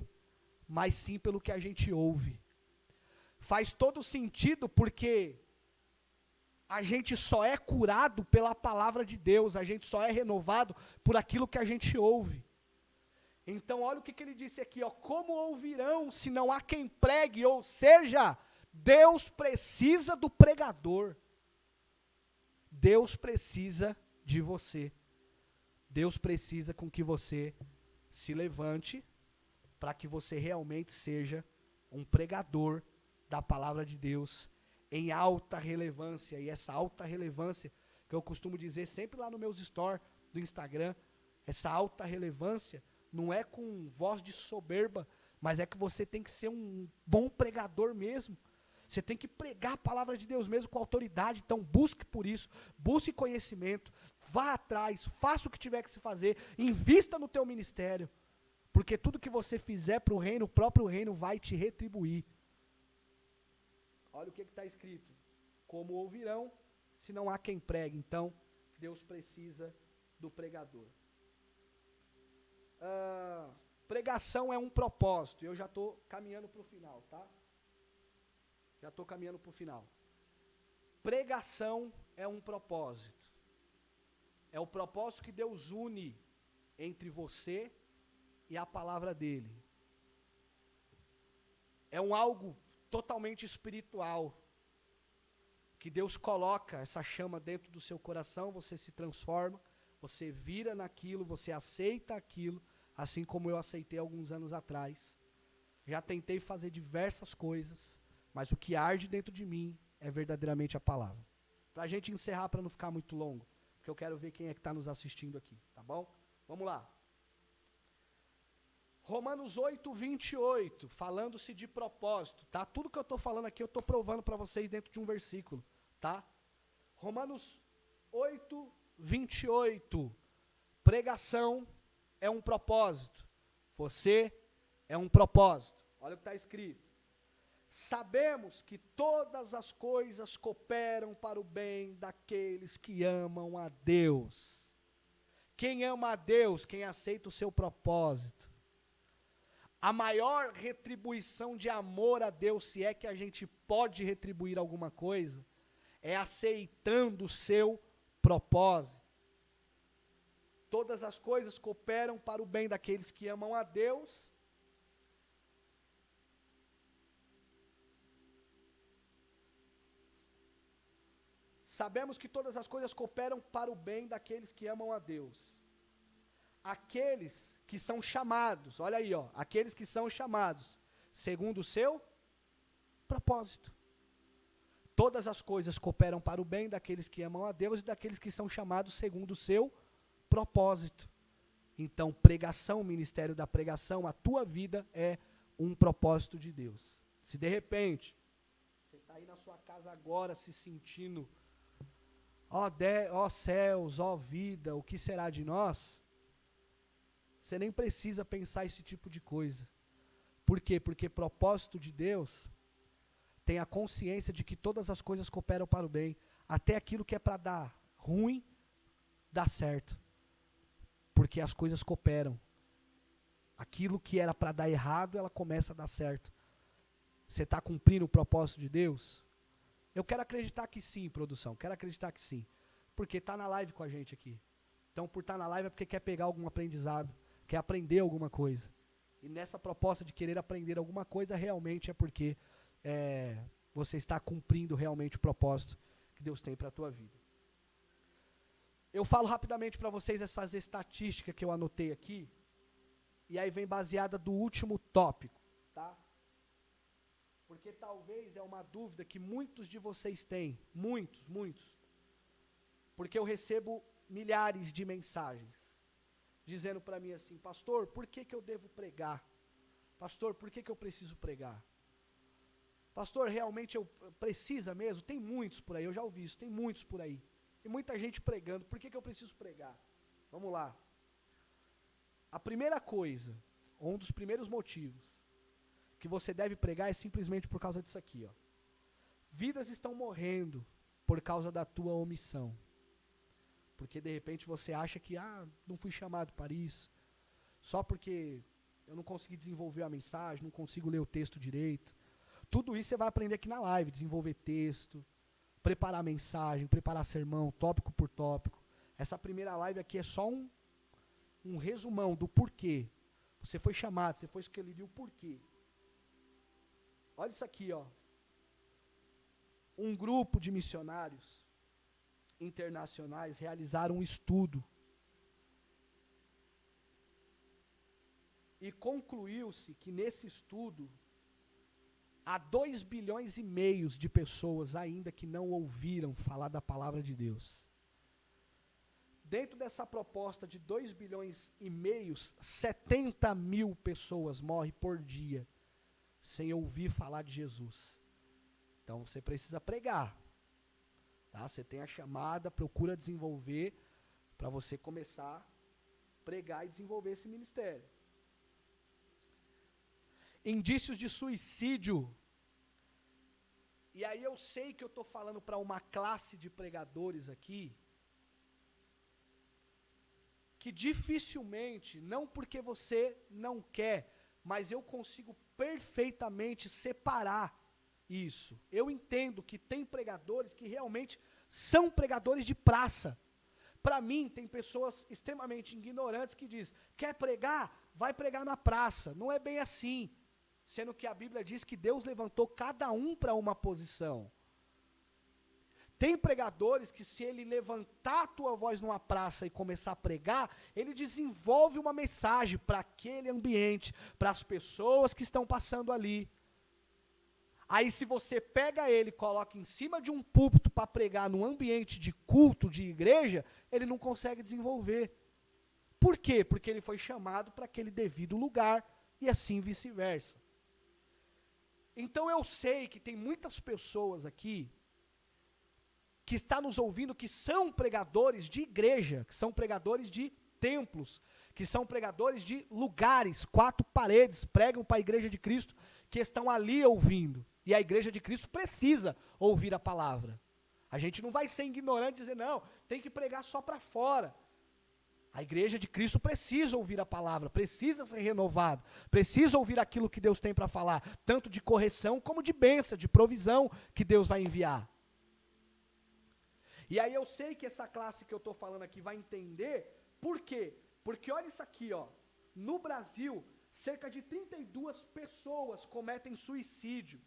[SPEAKER 1] mas sim pelo que a gente ouve. Faz todo sentido, porque a gente só é curado pela palavra de Deus, a gente só é renovado por aquilo que a gente ouve. Então olha o que ele disse aqui, ó, como ouvirão se não há quem pregue? Ou seja, Deus precisa do pregador. Deus precisa de você. Deus precisa com que você se levante para que você realmente seja um pregador da palavra de Deus em alta relevância. E essa alta relevância que eu costumo dizer sempre lá nos meus stories do Instagram, essa alta relevância não é com voz de soberba, mas é que você tem que ser um bom pregador mesmo. Você tem que pregar a palavra de Deus mesmo com autoridade. Então busque por isso, busque conhecimento, vá atrás, faça o que tiver que se fazer, invista no teu ministério, porque tudo que você fizer para o reino, o próprio reino vai te retribuir. Olha o que está escrito, como ouvirão se não há quem pregue? Então Deus precisa do pregador. Pregação é um propósito. Eu já estou caminhando para o final, tá? Já estou caminhando para o final. Pregação é um propósito. É o propósito que Deus une entre você e a palavra dele. É um algo totalmente espiritual, que Deus coloca essa chama dentro do seu coração, você se transforma, você vira naquilo, você aceita aquilo, assim como eu aceitei alguns anos atrás. Já tentei fazer diversas coisas, mas o que arde dentro de mim é verdadeiramente a palavra. Para a gente encerrar, para não ficar muito longo, porque eu quero ver quem é que está nos assistindo aqui, tá bom? Vamos lá. Romanos 8, 28, falando-se de propósito, tá? Tudo que eu estou falando aqui, eu estou provando para vocês dentro de um versículo, tá? Romanos 8, 28, pregação é um propósito, você é um propósito. Olha o que está escrito. Sabemos que todas as coisas cooperam para o bem daqueles que amam a Deus. Quem ama a Deus, quem aceita o seu propósito. A maior retribuição de amor a Deus, se é que a gente pode retribuir alguma coisa, é aceitando o seu propósito. Todas as coisas cooperam para o bem daqueles que amam a Deus. Sabemos que todas as coisas cooperam para o bem daqueles que amam a Deus. Aqueles que são chamados, olha aí, ó, aqueles que são chamados, segundo o seu propósito. Todas as coisas cooperam para o bem daqueles que amam a Deus e daqueles que são chamados segundo o seu propósito. Então, pregação, ministério da pregação, a tua vida é um propósito de Deus. Se de repente, você está aí na sua casa agora se sentindo, ó céus, ó vida, o que será de nós? Você nem precisa pensar esse tipo de coisa. Por quê? Porque propósito de Deus tem a consciência de que todas as coisas cooperam para o bem. Até aquilo que é para dar ruim, dá certo. Porque as coisas cooperam. Aquilo que era para dar errado, ela começa a dar certo. Você está cumprindo o propósito de Deus? Eu quero acreditar que sim, produção. Quero acreditar que sim. Porque está na live com a gente aqui. Então, por estar na live é porque quer pegar algum aprendizado. Quer aprender alguma coisa. E nessa proposta de querer aprender alguma coisa, realmente é porque você está cumprindo realmente o propósito que Deus tem para a tua vida. Eu falo rapidamente para vocês essas estatísticas que eu anotei aqui, e aí vem baseada do último tópico, tá? Porque talvez é uma dúvida que muitos de vocês têm, muitos, porque eu recebo milhares de mensagens, dizendo para mim assim, pastor, por que eu devo pregar? Pastor, por que eu preciso pregar? Pastor, realmente eu precisa mesmo? Tem muitos por aí, eu já ouvi isso, tem muitos por aí. E muita gente pregando, por que eu preciso pregar? Vamos lá. A primeira coisa, ou um dos primeiros motivos, que você deve pregar é simplesmente por causa disso aqui, ó. Vidas estão morrendo por causa da tua omissão. Porque de repente você acha que, não fui chamado para isso, só porque eu não consegui desenvolver a mensagem, não consigo ler o texto direito. Tudo isso você vai aprender aqui na live, desenvolver texto, preparar mensagem, preparar sermão, tópico por tópico. Essa primeira live aqui é só um resumão do porquê. Você foi chamado, você foi escolhido e o porquê. Olha isso aqui, ó. Um grupo de missionários internacionais realizaram um estudo e concluiu-se que nesse estudo há 2,5 bilhões de pessoas ainda que não ouviram falar da palavra de Deus. Dentro dessa proposta de 2,5 bilhões, 70 mil pessoas morrem por dia sem ouvir falar de Jesus. Então você precisa pregar. Tá? Você tem a chamada, procura desenvolver para você começar a pregar e desenvolver esse ministério. Indícios de suicídio. E aí eu sei que eu estou falando para uma classe de pregadores aqui, que dificilmente, não porque você não quer, mas eu consigo perfeitamente separar isso. Eu entendo que tem pregadores que realmente são pregadores de praça. Para mim, tem pessoas extremamente ignorantes que dizem, quer pregar? Vai pregar na praça. Não é bem assim. Sendo que a Bíblia diz que Deus levantou cada um para uma posição. Tem pregadores que, se ele levantar a tua voz numa praça e começar a pregar, ele desenvolve uma mensagem para aquele ambiente, para as pessoas que estão passando ali. Aí, se você pega ele e coloca em cima de um púlpito para pregar num ambiente de culto, de igreja, ele não consegue desenvolver. Por quê? Porque ele foi chamado para aquele devido lugar e assim vice-versa. Então, eu sei que tem muitas pessoas aqui que está nos ouvindo, que são pregadores de igreja, que são pregadores de templos, que são pregadores de lugares, 4 paredes, pregam para a igreja de Cristo, que estão ali ouvindo. E a igreja de Cristo precisa ouvir a palavra. A gente não vai ser ignorante e dizer, não, tem que pregar só para fora. A igreja de Cristo precisa ouvir a palavra, precisa ser renovado, precisa ouvir aquilo que Deus tem para falar, tanto de correção como de bênção, de provisão que Deus vai enviar. E aí eu sei que essa classe que eu estou falando aqui vai entender, por quê? Porque olha isso aqui, ó, no Brasil, cerca de 32 pessoas cometem suicídio.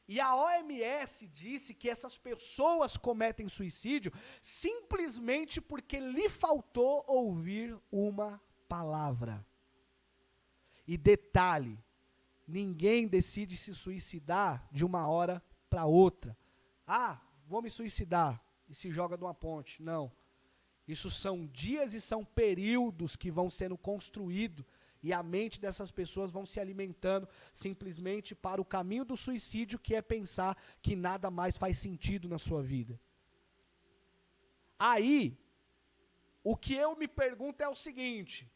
[SPEAKER 1] E a OMS disse que essas pessoas cometem suicídio simplesmente porque lhe faltou ouvir uma palavra. E detalhe, ninguém decide se suicidar de uma hora para outra. Ah, vou me suicidar. E se joga de uma ponte. Não. Isso são dias e são períodos que vão sendo construídos e a mente dessas pessoas vão se alimentando simplesmente para o caminho do suicídio, que é pensar que nada mais faz sentido na sua vida. Aí, o que eu me pergunto é o seguinte,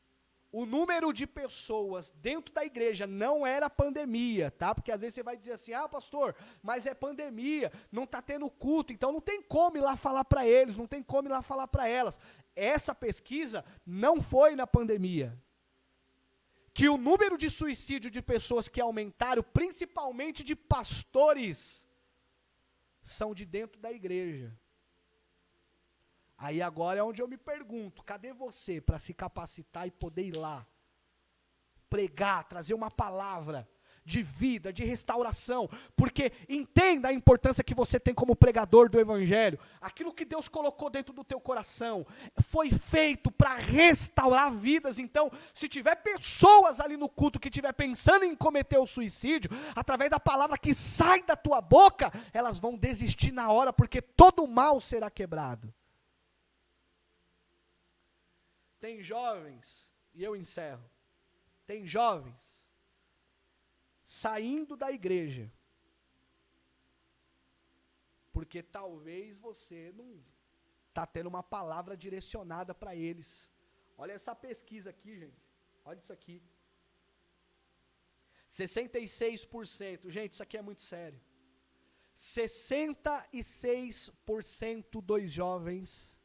[SPEAKER 1] o número de pessoas dentro da igreja não era pandemia, tá? Porque às vezes você vai dizer assim, ah, pastor, mas é pandemia, não está tendo culto, então não tem como ir lá falar para eles, não tem como ir lá falar para elas. Essa pesquisa não foi na pandemia. Que o número de suicídio de pessoas que aumentaram, principalmente de pastores, são de dentro da igreja. Aí agora é onde eu me pergunto, cadê você para se capacitar e poder ir lá, pregar, trazer uma palavra de vida, de restauração, porque entenda a importância que você tem como pregador do evangelho, aquilo que Deus colocou dentro do teu coração, foi feito para restaurar vidas. Então, se tiver pessoas ali no culto que estiver pensando em cometer o suicídio, através da palavra que sai da tua boca, elas vão desistir na hora, porque todo o mal será quebrado. Tem jovens, e eu encerro, tem jovens saindo da igreja, porque talvez você não está tendo uma palavra direcionada para eles. Olha essa pesquisa aqui, gente, olha isso aqui, 66%, gente, isso aqui é muito sério, 66% dos jovens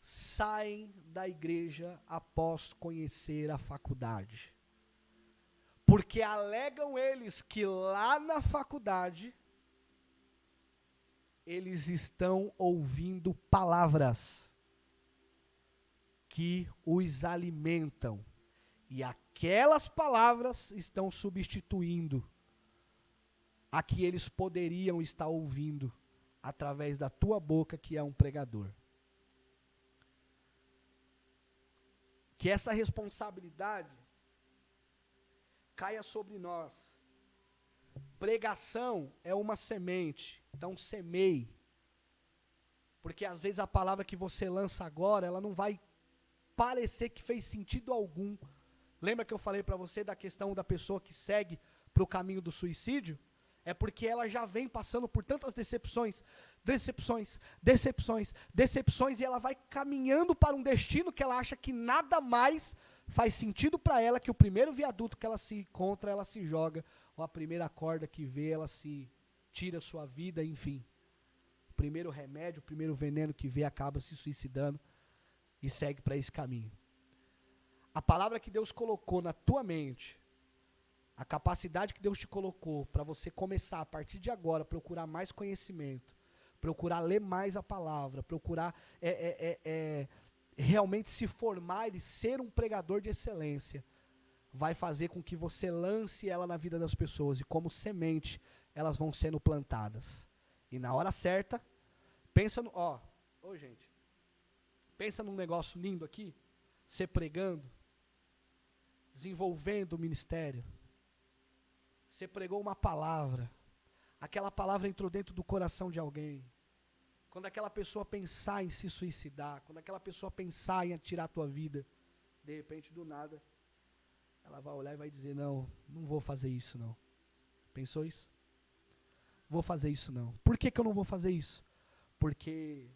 [SPEAKER 1] saem da igreja após conhecer a faculdade. Porque alegam eles que lá na faculdade, eles estão ouvindo palavras que os alimentam. E aquelas palavras estão substituindo a que eles poderiam estar ouvindo através da tua boca, que é um pregador. Que essa responsabilidade caia sobre nós. Pregação é uma semente, então semeie. Porque às vezes a palavra que você lança agora, ela não vai parecer que fez sentido algum. Lembra que eu falei para você da questão da pessoa que segue para o caminho do suicídio? É porque ela já vem passando por tantas decepções, e ela vai caminhando para um destino que ela acha que nada mais faz sentido para ela, que o primeiro viaduto que ela se encontra, ela se joga, ou a primeira corda que vê, ela se tira a sua vida, enfim. O primeiro remédio, o primeiro veneno que vê, acaba se suicidando. e segue para esse caminho. A palavra que Deus colocou na tua mente, a capacidade que Deus te colocou para você começar a partir de agora, procurar mais conhecimento, procurar ler mais a palavra, procurar realmente se formar e ser um pregador de excelência, vai fazer com que você lance ela na vida das pessoas, e como semente, elas vão sendo plantadas. E na hora certa, pensa no, gente, pensa num negócio lindo aqui, você pregando, desenvolvendo o ministério, você pregou uma palavra, aquela palavra entrou dentro do coração de alguém, quando aquela pessoa pensar em se suicidar, quando aquela pessoa pensar em tirar a tua vida, de repente, do nada, ela vai olhar e vai dizer, não vou fazer isso não. Pensou isso? Vou fazer isso não. Por que eu não vou fazer isso? Porque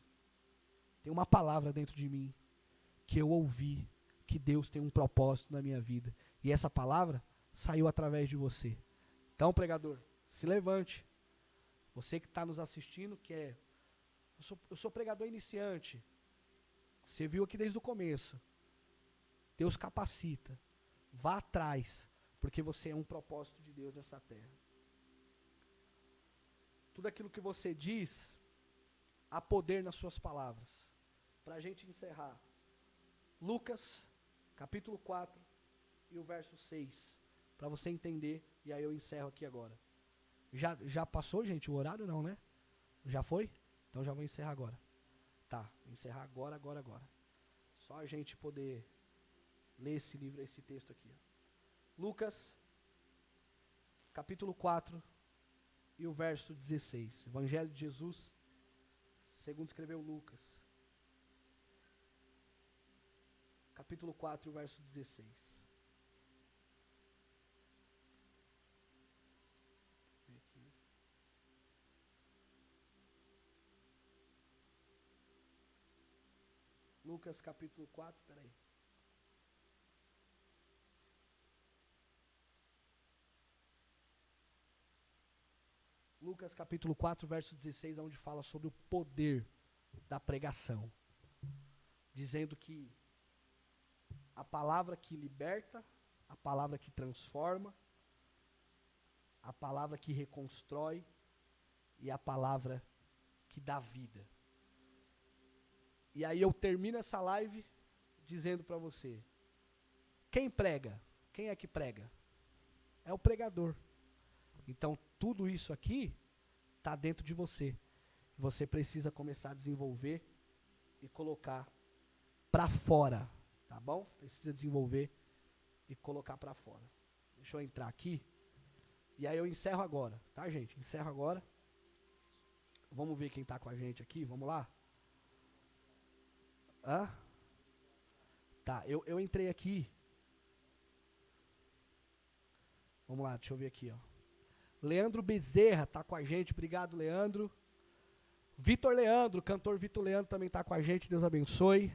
[SPEAKER 1] tem uma palavra dentro de mim, que eu ouvi, que Deus tem um propósito na minha vida. E essa palavra saiu através de você. Então, pregador, se levante. Você que está nos assistindo, eu sou pregador iniciante. Você viu aqui desde o começo. Deus capacita. Vá atrás, porque você é um propósito de Deus nessa terra. Tudo aquilo que você diz, há poder nas suas palavras. Para a gente encerrar, Lucas, capítulo 4 e o verso 6, para você entender, e aí eu encerro aqui agora. Já passou, gente, o horário não, né? Já foi? Então já vou encerrar agora. Tá, vou encerrar agora. Só a gente poder ler esse livro, esse texto aqui. Lucas, capítulo 4 e o verso 16. Evangelho de Jesus, segundo escreveu Lucas. Capítulo 4 e o verso 16. Lucas capítulo 4, peraí. Lucas capítulo 4, verso 16, onde fala sobre o poder da pregação. Dizendo que a palavra que liberta, a palavra que transforma, a palavra que reconstrói e a palavra que dá vida. E aí eu termino essa live dizendo para você, quem prega? Quem é que prega? É o pregador. Então tudo isso aqui está dentro de você. Você precisa começar a desenvolver e colocar para fora, tá bom? Precisa desenvolver e colocar para fora. Deixa eu entrar aqui. E aí eu encerro agora, tá, gente? Encerro agora. Vamos ver quem está com a gente aqui, vamos lá? Tá, eu entrei aqui. Vamos lá, deixa eu ver aqui, ó. Leandro Bezerra está com a gente, obrigado, Leandro. Vitor Leandro, cantor Vitor Leandro também está com a gente, Deus abençoe.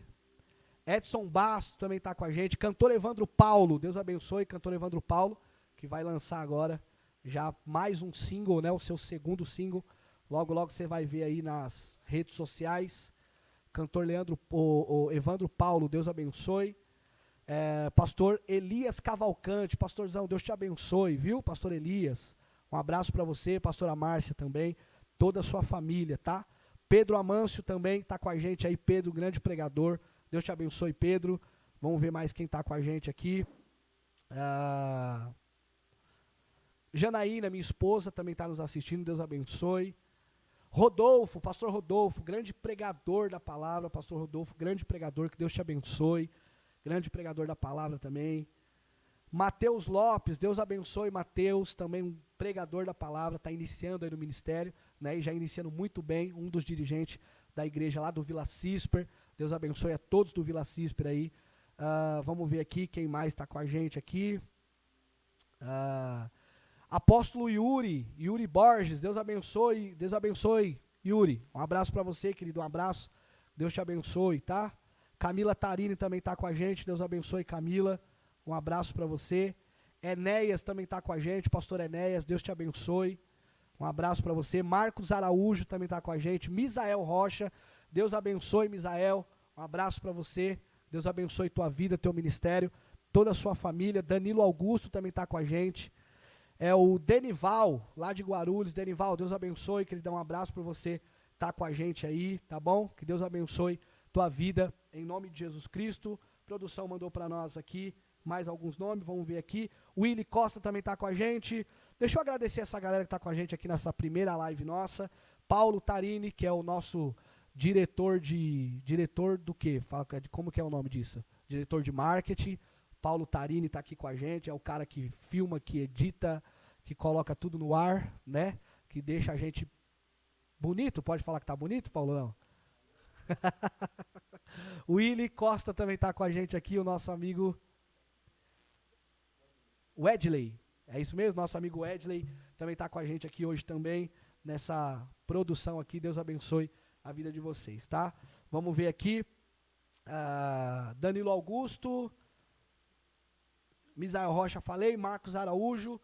[SPEAKER 1] Edson Basto também está com a gente. Cantor Evandro Paulo, Deus abençoe, cantor Evandro Paulo, que vai lançar agora já mais um single, né, o seu segundo single. Logo, logo você vai ver aí nas redes sociais. Cantor Evandro Paulo, Deus abençoe. Pastor Elias Cavalcante, pastorzão, Deus te abençoe, viu, pastor Elias? Um abraço para você, pastora Márcia também, toda a sua família, tá? Pedro Amâncio também está com a gente aí, Pedro, grande pregador. Deus te abençoe, Pedro. Vamos ver mais quem está com a gente aqui. Janaína, minha esposa, também está nos assistindo, Deus abençoe. Rodolfo, pastor Rodolfo, grande pregador da palavra, pastor Rodolfo, grande pregador, que Deus te abençoe. Grande pregador da palavra também. Mateus Lopes, Deus abençoe Mateus, também um pregador da palavra, está iniciando aí no ministério, né, e já iniciando muito bem, um dos dirigentes da igreja lá do Vila Cisper. Deus abençoe a todos do Vila Cisper aí. Vamos ver aqui quem mais está com a gente aqui. Apóstolo Yuri Borges, Deus abençoe, Yuri. Um abraço para você, querido, um abraço. Deus te abençoe, tá? Camila Tarini também está com a gente, Deus abençoe, Camila. Um abraço para você. Enéas também está com a gente, pastor Enéas, Deus te abençoe. Um abraço para você. Marcos Araújo também está com a gente. Misael Rocha, Deus abençoe, Misael. Um abraço para você. Deus abençoe tua vida, teu ministério, toda a sua família. Danilo Augusto também está com a gente. É o Denival, lá de Guarulhos. Denival, Deus abençoe, que ele dá um abraço para você estar com a gente aí, tá bom? Que Deus abençoe tua vida, em nome de Jesus Cristo. A produção mandou para nós aqui mais alguns nomes, vamos ver aqui. O Willy Costa também está com a gente. Deixa eu agradecer essa galera que está com a gente aqui nessa primeira live nossa. Paulo Tarini, que é o nosso diretor do quê? Fala, como que é o nome disso? Diretor de marketing. Paulo Tarini está aqui com a gente, é o cara que filma, que edita, que coloca tudo no ar, né? Que deixa a gente bonito. Pode falar que tá bonito, Paulo? Não. O Willy Costa também está com a gente aqui, o nosso amigo Wedley. É isso mesmo? Nosso amigo Wedley também está com a gente aqui hoje também, nessa produção aqui. Deus abençoe a vida de vocês, tá? Vamos ver aqui. Danilo Augusto, Misael Rocha, falei, Marcos Araújo,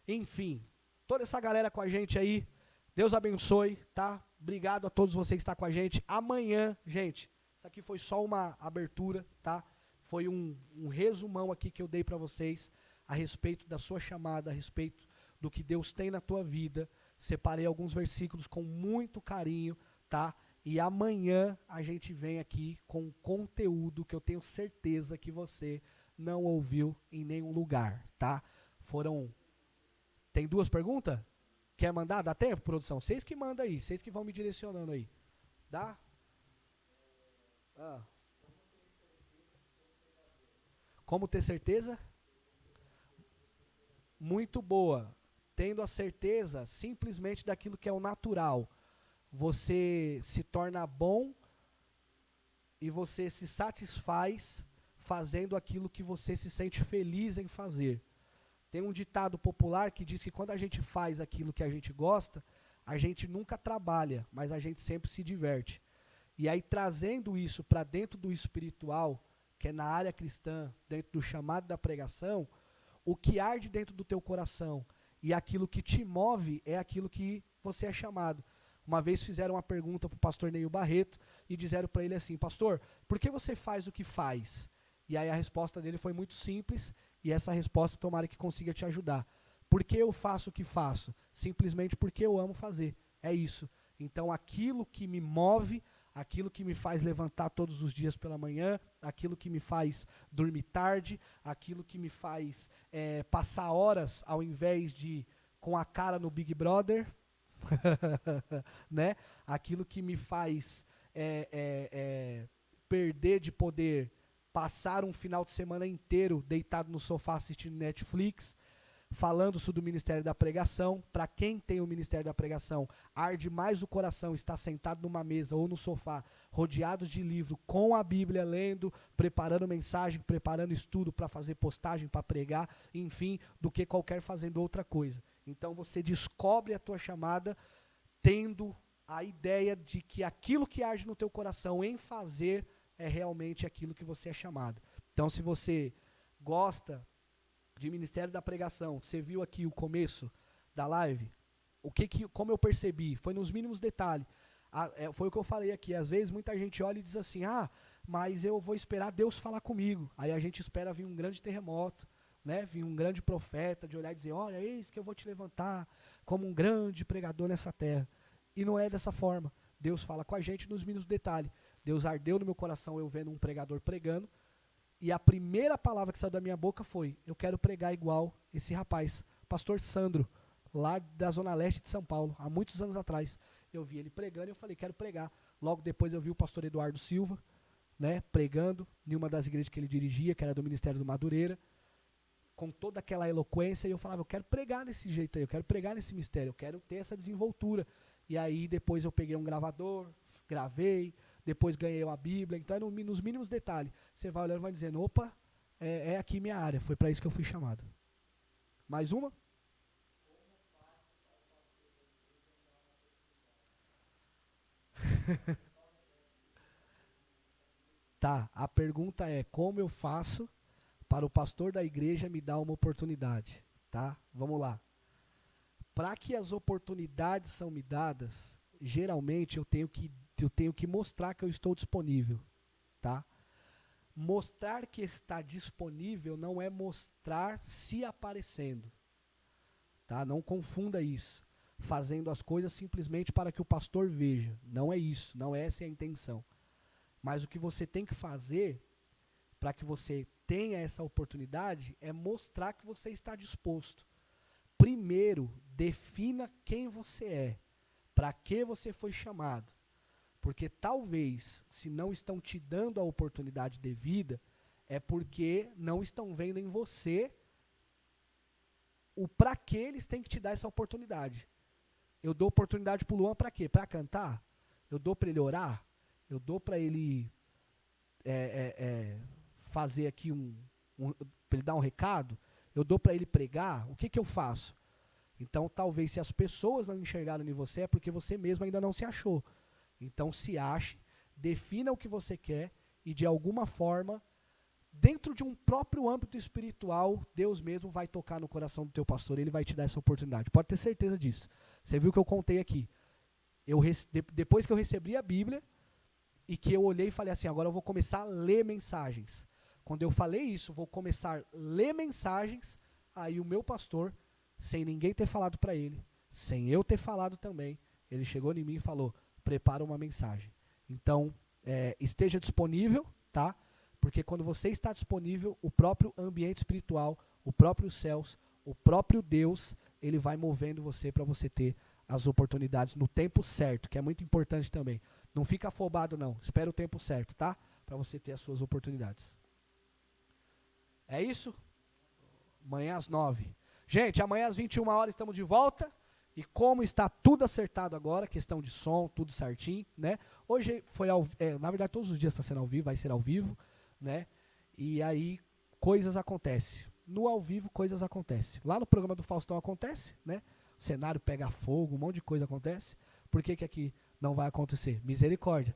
[SPEAKER 1] enfim, toda essa galera com a gente aí. Deus abençoe, tá? Obrigado a todos vocês que estão com a gente. Amanhã, gente, isso aqui foi só uma abertura, tá? Foi um resumão aqui que eu dei para vocês a respeito da sua chamada, a respeito do que Deus tem na tua vida. Separei alguns versículos com muito carinho, tá? E amanhã a gente vem aqui com conteúdo que eu tenho certeza que você não ouviu em nenhum lugar, tá? Tem 2 perguntas? Quer mandar? Dá tempo, produção? Vocês que mandam aí, vocês que vão me direcionando aí. Dá? Como ter certeza? Muito boa. Tendo a certeza simplesmente daquilo que é o natural. Você se torna bom e você se satisfaz fazendo aquilo que você se sente feliz em fazer. Tem um ditado popular que diz que quando a gente faz aquilo que a gente gosta, a gente nunca trabalha, mas a gente sempre se diverte. E aí, trazendo isso para dentro do espiritual, que é na área cristã, dentro do chamado da pregação, o que arde dentro do teu coração e aquilo que te move é aquilo que você é chamado. Uma vez fizeram uma pergunta para o pastor Neil Barreto e disseram para ele assim: pastor, por que você faz o que faz? E aí a resposta dele foi muito simples, e essa resposta tomara que consiga te ajudar. Por que eu faço o que faço? Simplesmente porque eu amo fazer. É isso. Então aquilo que me move, aquilo que me faz levantar todos os dias pela manhã, aquilo que me faz dormir tarde, aquilo que me faz passar horas ao invés de com a cara no Big Brother, né? Aquilo que me faz perder de poder passar um final de semana inteiro deitado no sofá assistindo Netflix, falando sobre o Ministério da Pregação. Para quem tem o Ministério da Pregação, arde mais o coração estar sentado numa mesa ou no sofá, rodeados de livro, com a Bíblia, lendo, preparando mensagem, preparando estudo para fazer postagem, para pregar, enfim, do que qualquer fazendo outra coisa. Então você descobre a tua chamada tendo a ideia de que aquilo que arde no teu coração em fazer é realmente aquilo que você é chamado. Então, se você gosta de Ministério da Pregação, você viu aqui o começo da live, como eu percebi, foi nos mínimos detalhes. Foi o que eu falei aqui, às vezes muita gente olha e diz assim: mas eu vou esperar Deus falar comigo. Aí a gente espera vir um grande terremoto, né? Vir um grande profeta, de olhar e dizer: olha, eis que eu vou te levantar como um grande pregador nessa terra. E não é dessa forma. Deus fala com a gente nos mínimos detalhes. Deus ardeu no meu coração eu vendo um pregador pregando, e a primeira palavra que saiu da minha boca foi: eu quero pregar igual esse rapaz, pastor Sandro, lá da Zona Leste de São Paulo, há muitos anos atrás. Eu vi ele pregando e eu falei: quero pregar. Logo depois eu vi o pastor Eduardo Silva, né, pregando em uma das igrejas que ele dirigia, que era do Ministério do Madureira, com toda aquela eloquência, e eu falava: eu quero pregar desse jeito aí, eu quero pregar nesse mistério, eu quero ter essa desenvoltura. E aí depois eu peguei um gravador, gravei, depois ganhei uma Bíblia. Então, nos mínimos detalhes, você vai olhando e vai dizendo: opa, é aqui minha área, foi para isso que eu fui chamado. Mais uma? Tá, a pergunta é: como eu faço para o pastor da igreja me dar uma oportunidade? Tá? Vamos lá. Para que as oportunidades são me dadas, geralmente eu tenho que mostrar que eu estou disponível. tá? Mostrar que está disponível não é mostrar se aparecendo, tá? Não confunda isso. Fazendo as coisas simplesmente para que o pastor veja. Não é isso, não é essa a intenção. Mas o que você tem que fazer para que você tenha essa oportunidade é mostrar que você está disposto. Primeiro, defina quem você é, para que você foi chamado. Porque talvez, se não estão te dando a oportunidade devida, é porque não estão vendo em você o para que eles têm que te dar essa oportunidade. Eu dou oportunidade pro Luan para quê? Para cantar? Eu dou para ele orar? Eu dou para ele fazer aqui para ele dar um recado? Eu dou para ele pregar? O que eu faço? Então, talvez se as pessoas não enxergaram em você, é porque você mesmo ainda não se achou. Então, se ache, defina o que você quer e, de alguma forma, dentro de um próprio âmbito espiritual, Deus mesmo vai tocar no coração do teu pastor, ele vai te dar essa oportunidade. Pode ter certeza disso. Você viu que eu contei aqui. Depois que eu recebi a Bíblia e que eu olhei e falei assim, agora eu vou começar a ler mensagens. Quando eu falei isso, vou começar a ler mensagens, aí o meu pastor, sem ninguém ter falado para ele, sem eu ter falado também, ele chegou em mim e falou, prepara uma mensagem. Então, esteja disponível, tá? Porque quando você está disponível, o próprio ambiente espiritual, o próprio céus, o próprio Deus, ele vai movendo você para você ter as oportunidades no tempo certo, que é muito importante também. Não fica afobado não, espera o tempo certo, tá? Para você ter as suas oportunidades. É isso? Amanhã às 9. Gente, amanhã às 21 horas estamos de volta. E como está tudo acertado agora, questão de som, tudo certinho, né? Hoje foi na verdade todos os dias está sendo ao vivo, vai ser ao vivo, né? E aí coisas acontecem. No ao vivo coisas acontecem. Lá no programa do Faustão acontece, né? O cenário pega fogo, um monte de coisa acontece. Por que aqui não vai acontecer? Misericórdia.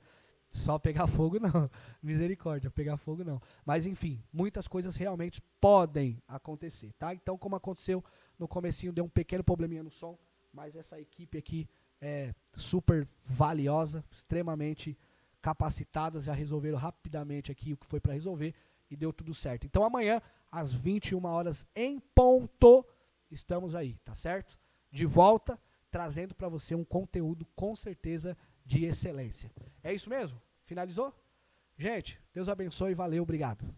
[SPEAKER 1] Só pegar fogo não. Misericórdia, pegar fogo não. Mas enfim, muitas coisas realmente podem acontecer, tá? Então como aconteceu no comecinho, deu um pequeno probleminha no som. Mas essa equipe aqui é super valiosa, extremamente capacitadas, já resolveram rapidamente aqui o que foi para resolver e deu tudo certo. Então amanhã, às 21 horas em ponto, estamos aí, tá certo? De volta, trazendo para você um conteúdo com certeza de excelência. É isso mesmo? Finalizou? Gente, Deus abençoe, valeu, obrigado.